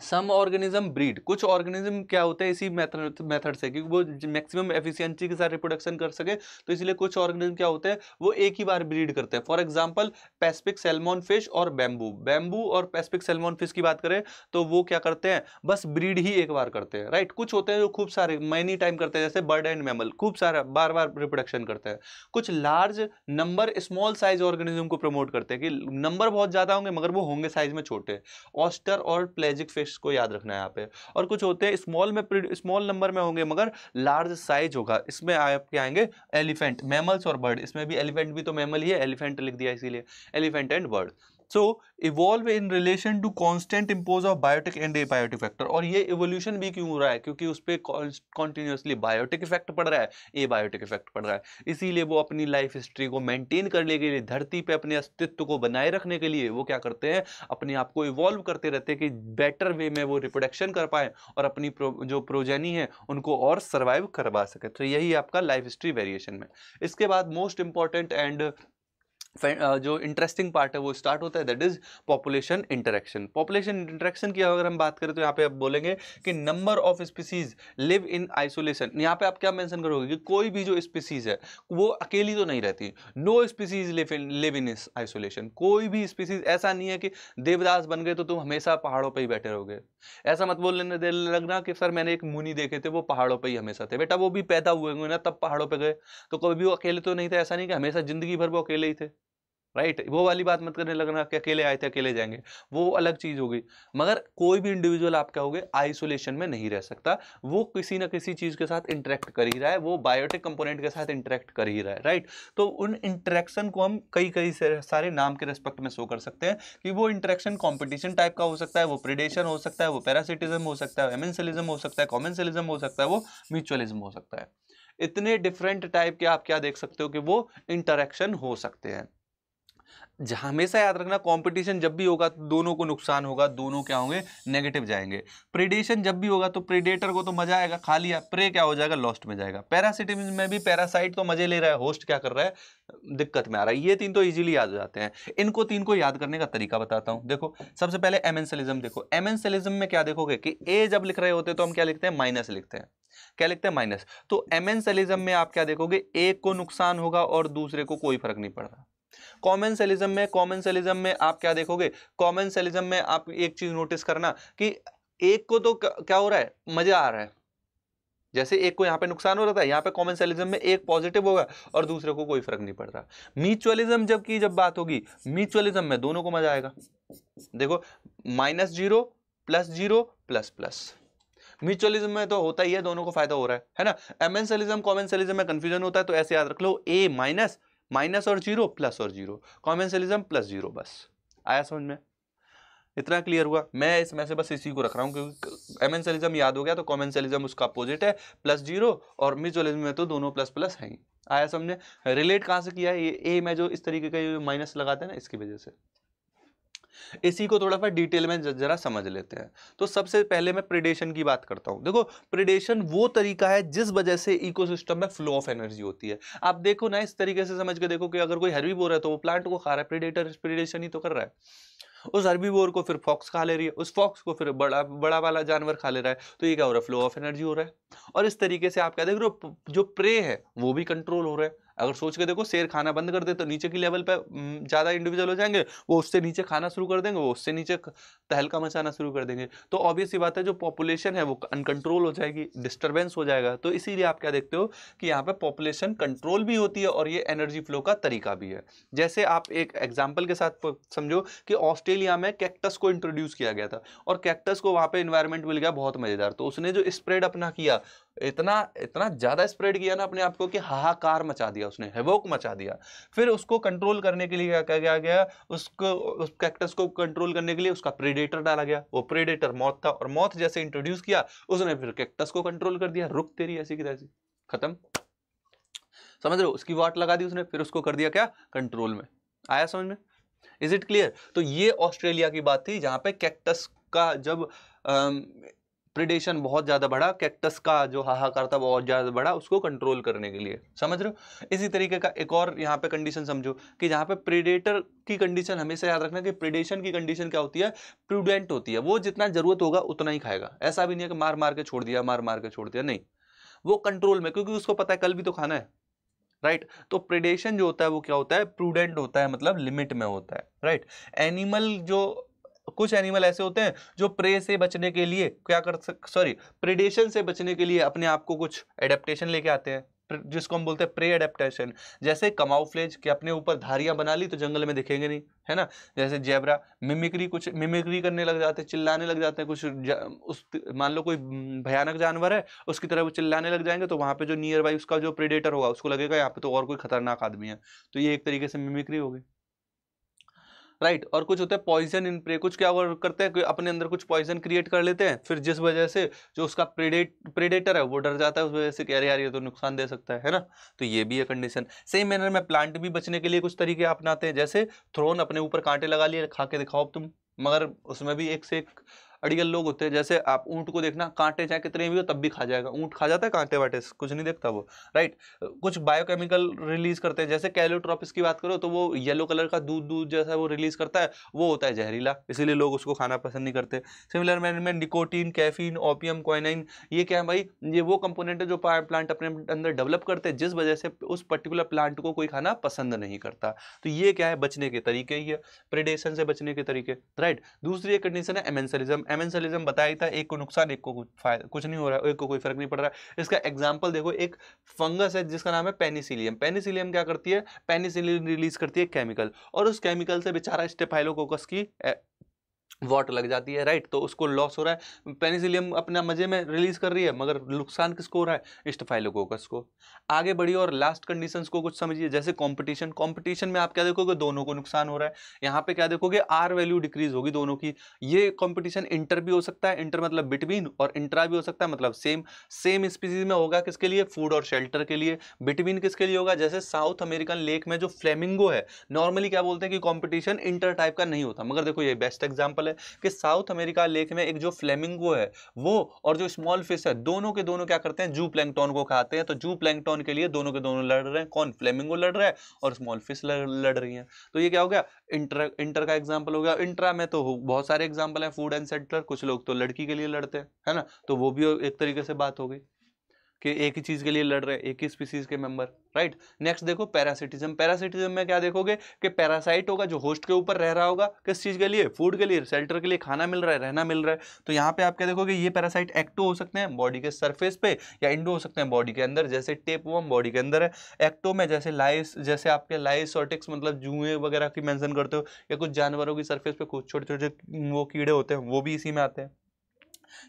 सम ऑर्गेनिज्म ब्रीड, कुछ ऑर्गेनिज्म क्या होते हैं इसी मेथड से, क्योंकि वो मैक्सिमम एफिशिएंसी के साथ रिप्रोडक्शन कर सके, तो इसलिए कुछ ऑर्गेनिज्म क्या होते हैं वो एक ही बार ब्रीड करते हैं। For example Pacific salmon fish और बैम्बू और पैसिफिक सैल्मन फिश की बात करें तो वो क्या करते हैं, बस ब्रीड ही एक बार करते हैं, राइट। कुछ होते हैं जो खूब सारे मैनी टाइम करते हैं, जैसे बर्ड एंड मैमल, खूब सारा बार बार रिप्रोडक्शन करते हैं। कुछ large number small size organism को प्रमोट करते हैं कि नंबर बहुत ज्यादा होंगे मगर वो होंगे साइज में छोटे, ऑस्टर और प्लेजिक फिश को याद रखना है यहाँ पे। और कुछ होते हैं स्मॉल नंबर में होंगे मगर लार्ज साइज होगा, इसमें आपके आएंगे एलिफेंट, मैमल्स और बर्ड। इसमें भी एलिफेंट भी तो मैमल ही है, एलिफेंट लिख दिया इसीलिए, elephant and bird. So evolve in relation to constant impose of biotic and abiotic factor. और ये इवोल्यूशन भी क्यों हो रहा है, क्योंकि उस पर कॉन्टिन्यूसली बायोटिक इफेक्ट पड़ रहा है, एबायोटिक इफेक्ट पड़ रहा है, इसीलिए वो अपनी लाइफ हिस्ट्री को मेंटेन करने के लिए, धरती पे अपने अस्तित्व को बनाए रखने के लिए वो क्या करते हैं, अपने आप को इवॉल्व करते रहते हैं कि बेटर वे में वो रिप्रोडक्शन कर पाए और अपनी जो प्रोजेनी है उनको और सर्वाइव करवा सके। तो यही आपका लाइफ हिस्ट्री वेरिएशन में। इसके बाद मोस्ट इंपॉर्टेंट एंड जो इंटरेस्टिंग पार्ट है वो स्टार्ट होता है, that is population interaction. Population interaction की अगर हम बात करें तो यहाँ पे आप बोलेंगे कि number of species live in isolation. यहाँ पे आप क्या मेंशन करोगे कि कोई भी जो स्पीसीज है वो अकेली तो नहीं रहती, no species live in isolation. कोई भी स्पीसीज ऐसा नहीं है कि देवदास बन गए तो तुम हमेशा पहाड़ों पर ही बैठे रहोगे। ऐसा मत बोलने दे लगना कि सर मैंने एक मुनि देखे थे वो पहाड़ों पर ही हमेशा थे। बेटा वो भी पैदा हुए होंगे ना तब पहाड़ों पर गए, तो कभी भी वो अकेले तो नहीं थे। ऐसा नहीं कि हमेशा जिंदगी भर वो अकेले ही थे, राइट। वो वाली बात मत करने लगना कि अकेले आए थे अकेले जाएंगे, वो अलग चीज होगी। मगर कोई भी इंडिविजुअल आप क्या होगे, आइसोलेशन में नहीं रह सकता, वो किसी ना किसी चीज के साथ इंटरेक्ट कर ही रहा है, वो बायोटिक कंपोनेंट के साथ इंटरेक्ट कर ही रहा है, राइट। तो उन इंटरेक्शन को हम कई सारे नाम के रेस्पेक्ट में शो कर सकते हैं कि वो इंटरेक्शन कॉम्पिटिशन टाइप का हो सकता है, वो प्रेडेशन हो सकता है, वो पैरासिटिज्म हो सकता है, एमेंसिलिज्म हो सकता है, कॉमेंसिलिज्म हो सकता है, वो म्यूचुअलिज्म हो सकता है। इतने डिफरेंट टाइप के आप क्या देख सकते हो कि वो इंटरेक्शन हो सकते हैं। हमेशा याद रखना कंपटीशन जब भी होगा तो दोनों को नुकसान होगा, दोनों क्या होंगे, नेगेटिव जाएंगे। प्रेडेशन जब भी होगा तो प्रेडेटर को तो मजा आएगा, खा लिया, प्रे क्या हो जाएगा, लॉस्ट में जाएगा। पैरासिटिज्म में भी पैरासाइट तो मजे ले रहा है, होस्ट क्या कर रहा है, दिक्कत में आ रहा है। ये तीन तो इजीली याद हो जाते हैं। इनको तीन को याद करने का तरीका बताता हूं। देखो सबसे पहले एमेंसिलिज्म देखो। एमेंसिलिज्म में क्या देखोगे कि ए जब लिख रहे होते तो हम क्या लिखते हैं, माइनस लिखते हैं। क्या लिखते हैं, माइनस। तो एमेंसिलिज्म में आप क्या देखोगे, एक को नुकसान होगा और दूसरे को कोई फर्क नहीं पड़ रहा। कॉमेंसलिज्म में आप क्या देखोगे, कॉमेंसलिज्म में आप एक चीज नोटिस करना कि एक को तो क्या हो रहा है, मजा आ रहा है, जैसे एक को यहाँ पे नुकसान हो रहा था, यहाँ पे कॉमेंसलिज्म में एक पॉजिटिव होगा और दूसरे को कोई फर्क नहीं पड़ रहा। म्यूचुअलिज्म जब बात होगी, म्यूचुअलिज्म में दोनों को मजा आएगा। देखो -0 +0 ++, म्यूचुअलिज्म में तो होता ही है, दोनों को फायदा हो रहा है ना। एमेंसलिज्म कॉमेंसलिज्म में कंफ्यूजन होता है, तो ऐसे याद रख लो, A माइनस और 0 प्लस और 0, कॉमेंसलिज्म +0, बस आया समझ में? इतना क्लियर हुआ? मैं इसमें से बस इसी को रख रहा हूँ क्योंकि एमेंसलिज्म याद हो गया तो कॉमेंसलिज्म उसका अपोजिट है +0, और म्यूचुअलिज्म में तो दोनों ++ हैं। आया समझे? रिलेट कहाँ से किया है? ये ए में जो इस तरीके का माइनस लगाते हैं ना, इसकी वजह से। इसी को थोड़ा सा डिटेल में जरा समझ लेते हैं। तो सबसे पहले मैं प्रेडेशन की बात करता हूं। देखो, प्रेडेशन वो तरीका है जिस वजह से इकोसिस्टम में फ्लो ऑफ एनर्जी होती है। आप देखो ना, इस तरीके से समझ के देखो कि अगर कोई हेर्बीवोर है तो वो प्लांट को खा रहा है, प्रेडेटर प्रेडेशन ही तो कर रहा है। उस हेर्बीवोर को फिर फॉक्स खा ले रही है, उस फॉक्स को फिर बड़ा बड़ा वाला जानवर खा ले रहा है, तो ये क्या हो रहा है? फ्लो ऑफ एनर्जी हो रहा है। और इस तरीके से आप क्या देख रहे हो, जो प्रे है वो भी कंट्रोल हो रहा है। अगर सोच के देखो, शेर खाना बंद कर दे तो नीचे की लेवल पे ज्यादा इंडिविजुअल हो जाएंगे, वो उससे नीचे खाना शुरू कर देंगे, वो उससे नीचे तहलका मचाना शुरू कर देंगे। तो ऑब्वियस सी बात है, जो पॉपुलेशन है वो अनकंट्रोल हो जाएगी, डिस्टर्बेंस हो जाएगा। तो इसीलिए आप क्या देखते हो कि यहाँ पे पॉपुलेशन कंट्रोल भी होती है और ये एनर्जी फ्लो का तरीका भी है। जैसे आप एक एग्जाम्पल के साथ समझो कि ऑस्ट्रेलिया में कैक्टस को इंट्रोड्यूस किया गया था और कैक्टस को वहां पे एनवायरनमेंट मिल गया बहुत मजेदार, तो उसने जो स्प्रेड अपना किया, इतना इतना ज्यादा स्प्रेड किया ना अपने आप को कि हाहाकार मचा दिया, उसने हेवोक मचा दिया। फिर उसको कंट्रोल करने के लिए क्या किया गया? उसको, उस कैक्टस को कंट्रोल करने के लिए उसका प्रेडेटर डाला गया। वो प्रेडेटर मौत था, और मौत जैसे इंट्रोड्यूस किया उसने फिर कैक्टस को कंट्रोल कर दिया। रुक तेरी ऐसी की तैसी, खत्म। समझ रहे हो? उसकी वाट लगा दी उसने, फिर उसको कर दिया क्या? कंट्रोल में। आया समझ में? Is it clear? तो ये ऑस्ट्रेलिया की बात थी जहां पे कैक्टस का जब प्रेडेशन बहुत ज्यादा बढ़ा, कैक्टस का जो हाहाकार था बहुत ज्यादा बढ़ा उसको कंट्रोल करने के लिए। समझ रहे हो? इसी तरीके का एक और यहाँ पे कंडीशन समझो कि जहाँ पे प्रेडेटर की कंडीशन हमेशा याद रखना कि प्रेडेशन की कंडीशन क्या होती है? प्रूडेंट होती है। वो जितना जरूरत होगा उतना ही खाएगा। ऐसा भी नहीं है कि मार मार के छोड़ दिया, मार मार के छोड़ दिया, नहीं, वो कंट्रोल में, क्योंकि उसको पता है कल भी तो खाना है, राइट। तो प्रेडेशन जो होता है वो क्या होता है? प्रूडेंट होता है, मतलब लिमिट में होता है, राइट। एनिमल जो, कुछ एनिमल ऐसे होते हैं जो प्रे से बचने के लिए क्या प्रेडेशन से बचने के लिए अपने आप को कुछ एडेप्टेशन लेके आते हैं, जिसको हम बोलते हैं प्रे एडेप्टेशन। जैसे कमाउफ्लेज, कि अपने ऊपर धारियां बना ली तो जंगल में दिखेंगे नहीं, है ना। जैसे जेब्रा, मिमिक्री, कुछ मिमिक्री करने लग जाते हैं, चिल्लाने लग जाते हैं। उस मान लो कोई भयानक जानवर है, उसकी तरह वो चिल्लाने लग जाएंगे, तो वहां पे जो नियर बाई उसका जो प्रेडेटर होगा उसको लगेगा यहाँ पे तो और कोई खतरनाक आदमी है, तो ये एक तरीके से मिमिक्री हो गई, राइट। और कुछ होता है पॉइजन इन प्रे, कुछ क्या करते हैं कि अपने अंदर कुछ पॉइजन क्रिएट कर लेते हैं, फिर जिस वजह से जो उसका प्रेडेटर है वो डर जाता है उस वजह से, कह रहे यार ये तो नुकसान दे सकता है ना। तो ये भी है कंडीशन। सेम मैनर में प्लांट भी बचने के लिए कुछ तरीके अपनाते हैं, जैसे थ्रोन, अपने ऊपर कांटे लगा लिए, खा के दिखाओ तुम, मगर उसमें भी एक से एक अड़ियल लोग होते हैं। जैसे आप ऊंट को देखना, कांटे चाहे कितने भी हो तब भी खा जाएगा, ऊंट खा जाता है कांटे वाटे, कुछ नहीं देखता वो, राइट। कुछ बायोकेमिकल रिलीज करते हैं, जैसे कैलोट्रोपिस की बात करो तो वो येलो कलर का दूध दूध जैसा वो रिलीज करता है, वो होता है जहरीला, इसीलिए लोग उसको खाना पसंद नहीं करते। सिमिलर मैनर में निकोटीन, कैफीन, ओपियम, क्वाइनाइन, ये क्या है भाई? ये वो कंपोनेंट है जो प्लांट अपने अंदर डेवलप करते हैं, जिस वजह से उस पर्टिकुलर प्लांट को कोई खाना पसंद नहीं करता। तो ये क्या है? बचने के तरीके ही है, प्रेडेशन से बचने के तरीके, राइट। दूसरी एक कंडीशन है एमेंसलिज्म। एमेंसलिज्म बताया था, एक को नुकसान, एक को कुछ नहीं हो रहा है, एक को कोई फर्क नहीं पड़ रहा है। इसका एग्जांपल देखो, एक फंगस है जिसका नाम है पेनिसिलियम। पेनिसिलियम क्या करती है? पेनिसिलिन रिलीज करती है केमिकल, और उस केमिकल से बेचारा स्टेफाइलोकोकस की वॉट लग जाती है, राइट। तो उसको लॉस हो रहा है। पेनिसिलियम अपना मजे में रिलीज कर रही है, मगर नुकसान किसको हो रहा है? स्टेफाइलोकोकस को। आगे बढ़िए और लास्ट कंडीशंस को कुछ समझिए, जैसे कंपटीशन। कंपटीशन में आप क्या देखोगे? दोनों को नुकसान हो रहा है। यहाँ पे क्या देखोगे? आर वैल्यू डिक्रीज होगी दोनों की। ये कंपटीशन इंटर भी हो सकता है, इंटर मतलब बिटवीन, और इंट्रा भी हो सकता है, मतलब सेम स्पीसीज में होगा। किसके लिए? फूड और शेल्टर के लिए। बिटवीन किसके लिए होगा? जैसे साउथ अमेरिकन लेक में जो फ्लेमिंगो है, नॉर्मली क्या बोलते हैं कि कंपटीशन इंटर टाइप का नहीं होता, मगर देखो ये बेस्ट एग्जांपल है कि साउथ अमेरिका लेक में एक जो फ्लेमिंगो है वो और जो स्मॉल फिश है, दोनों के दोनों क्या करते हैं? जू प्लैंकटन को खाते हैं। तो जू प्लैंकटन के लिए दोनों के दोनों लड़ रहे हैं। कौन? फ्लेमिंगो लड़ रहा है और स्मॉल फिश लड़ रही है। तो ये क्या हो गया? इंटर का एग्जाम्पल हो गया। इंट्रा में तो बहुत सारे एग्जाम्पल है, फूड एंड शेल्टर, कुछ लोग तो लड़की के लिए लड़ते हैं, है ना, तो वो भी एक तरीके से बात हो गई। कि एक ही चीज के लिए लड़ रहे हैं, एक ही स्पीसीज के मेंबर, राइट। नेक्स्ट देखो पैरासिटिज्म। पैरासिटिज्म में क्या देखोगे कि पैरासाइट होगा जो होस्ट के ऊपर रह रहा होगा, किस चीज के लिए, फूड के लिए, शेल्टर के लिए, खाना मिल रहा है, रहना मिल रहा है। तो यहाँ पे आप क्या देखोगे, ये पैरासाइट एक्टो हो सकते हैं बॉडी के सरफेस पे या इंडो हो सकते हैं बॉडी के अंदर, जैसे टेपवर्म बॉडी के अंदर है। एक्टो में जैसे लाइस, जैसे आपके लाइस और टिक्स मतलब जुए वगैरह की मेंशन करते हो, या कुछ जानवरों की सरफेस पे कुछ छोटे छोटे वो कीड़े होते हैं, वो भी इसी में आते हैं।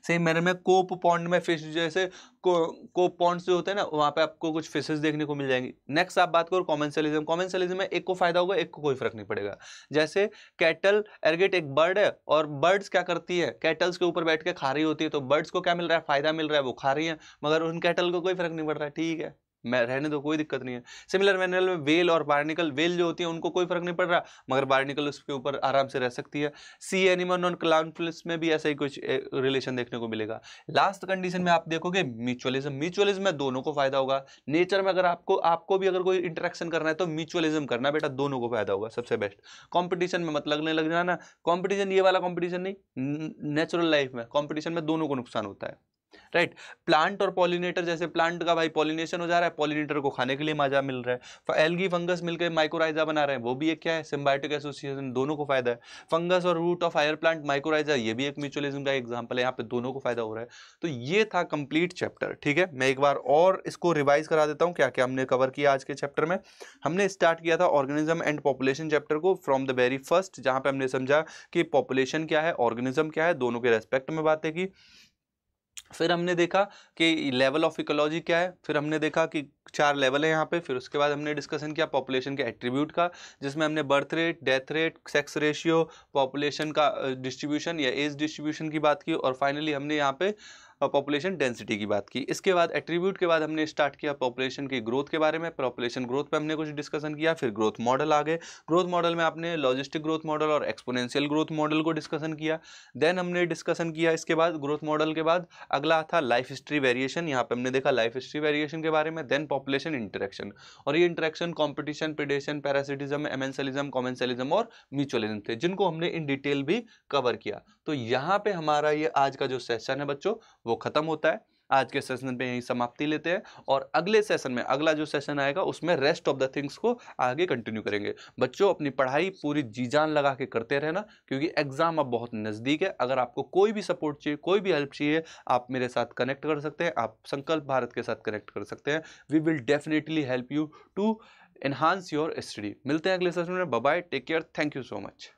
सेम मैनर में कोप पॉन्ड में फिश, जैसे कोप पॉन्ड्स जो होते हैं ना, वहां पे आपको कुछ फिशेस देखने को मिल जाएंगी। नेक्स्ट आप बात करो कॉमेंसलिज्म। कॉमेंसलिज्म में एक को फायदा होगा, एक को कोई फर्क नहीं पड़ेगा। जैसे कैटल एरगेट एक बर्ड है, और बर्ड्स क्या करती है, कैटल्स के ऊपर बैठ के खा रही होती है, तो बर्ड्स को क्या मिल रहा है, फायदा मिल रहा है, वो खा रही है, मगर उन कैटल को कोई फर्क नहीं पड़ रहा है, ठीक है मैं रहने दो, कोई दिक्कत नहीं है। सिमिलर मैनर में वेल और बार्निकल, वेल जो होती है उनको कोई फर्क नहीं पड़ रहा, मगर बार्निकल उसके ऊपर आराम से रह सकती है। सी एनिमल और क्लाउनफिश में भी ऐसा ही कुछ रिलेशन देखने को मिलेगा। लास्ट कंडीशन में आप देखोगे म्यूचुअलिज्म। म्यूचुअलिज्म में दोनों को फायदा होगा। नेचर में अगर आपको भी अगर कोई इंटरेक्शन करना है तो म्यूचुअलिज्म करना बेटा, दोनों को फायदा होगा सबसे बेस्ट। कंपटीशन में मत लगने लग जाना, कंपटीशन ये वाला कंपटीशन नहीं, नेचुरल लाइफ में कंपटीशन में दोनों को नुकसान होता है, राइट। प्लांट और पॉलिनेटर, जैसे प्लांट का भाई पॉलिनेशन हो जा रहा है, पॉलिनेटर को खाने के लिए मजा मिल रहा है। एल्गी फंगस मिलकर माइकोराइजा बना रहे हैं, वो भी एक क्या है, सिम्बायोटिक एसोसिएशन, दोनों को फायदा है। फंगस और root of higher plant mycorrhiza, ये भी एक म्यूचुअलिज्म का एग्जांपल है, यहाँ पे दोनों को फायदा हो रहा है। तो ये था कंप्लीट चैप्टर, ठीक है। मैं एक बार और इसको रिवाइज करा देता हूँ क्या क्या हमने कवर किया आज के चैप्टर में। हमने स्टार्ट किया था ऑर्गेनिज्म एंड पॉपुलेशन चैप्टर को फ्रॉम द वेरी फर्स्ट, जहां पे हमने समझा कि पॉपुलेशन क्या है, ऑर्गेनिज्म क्या है, दोनों के रेस्पेक्ट में बातें की। फिर हमने देखा कि लेवल ऑफ इकोलॉजी क्या है, फिर हमने देखा कि 4 लेवल है यहाँ पे। फिर उसके बाद हमने डिस्कशन किया पॉपुलेशन के एट्रीब्यूट का, जिसमें हमने birth rate, death rate, sex ratio, population का डिस्ट्रीब्यूशन या एज डिस्ट्रीब्यूशन की बात की, और फाइनली हमने यहाँ पे पॉपुलेशन डेंसिटी की बात की। इसके बाद एट्रीब्यूट के बाद हमने स्टार्ट किया पॉपुलेशन की ग्रोथ के बारे में। पॉपुलेशन ग्रोथ पे हमने कुछ डिस्कशन किया। फिर ग्रोथ मॉडल आ गए। ग्रोथ मॉडल में आपने लॉजिस्टिक ग्रोथ मॉडल और एक्सपोनेंशियल ग्रोथ मॉडल को डिस्कशन किया। देन हमने डिस्कशन किया इसके बाद ग्रोथ मॉडल के बाद अगला था लाइफ हिस्ट्री वेरिएशन। यहाँ पे हमने देखा लाइफ हिस्ट्री वेरिएशन के बारे में। देन पॉपुलेशन इंटरेक्शन, और ये interaction competition, predation, parasitism, amensalism, commensalism और म्यूचुअलिज्म थे, जिनको हमने इन डिटेल भी कवर किया। तो यहाँ पे हमारा ये आज का जो सेशन है बच्चों वो खत्म होता है। आज के सेशन पे यही समाप्ति लेते हैं, और अगले सेशन में, अगला जो सेशन आएगा उसमें रेस्ट ऑफ द थिंग्स को आगे कंटिन्यू करेंगे। बच्चों अपनी पढ़ाई पूरी जी जान लगा के करते रहना, क्योंकि एग्जाम अब बहुत नज़दीक है। अगर आपको कोई भी सपोर्ट चाहिए, कोई भी हेल्प चाहिए, आप मेरे साथ कनेक्ट कर सकते हैं, आप संकल्प भारत के साथ कनेक्ट कर सकते हैं। We will definitely help you to enhance your study. मिलते हैं अगले सेशन में। Bye bye, take care, thank you so much.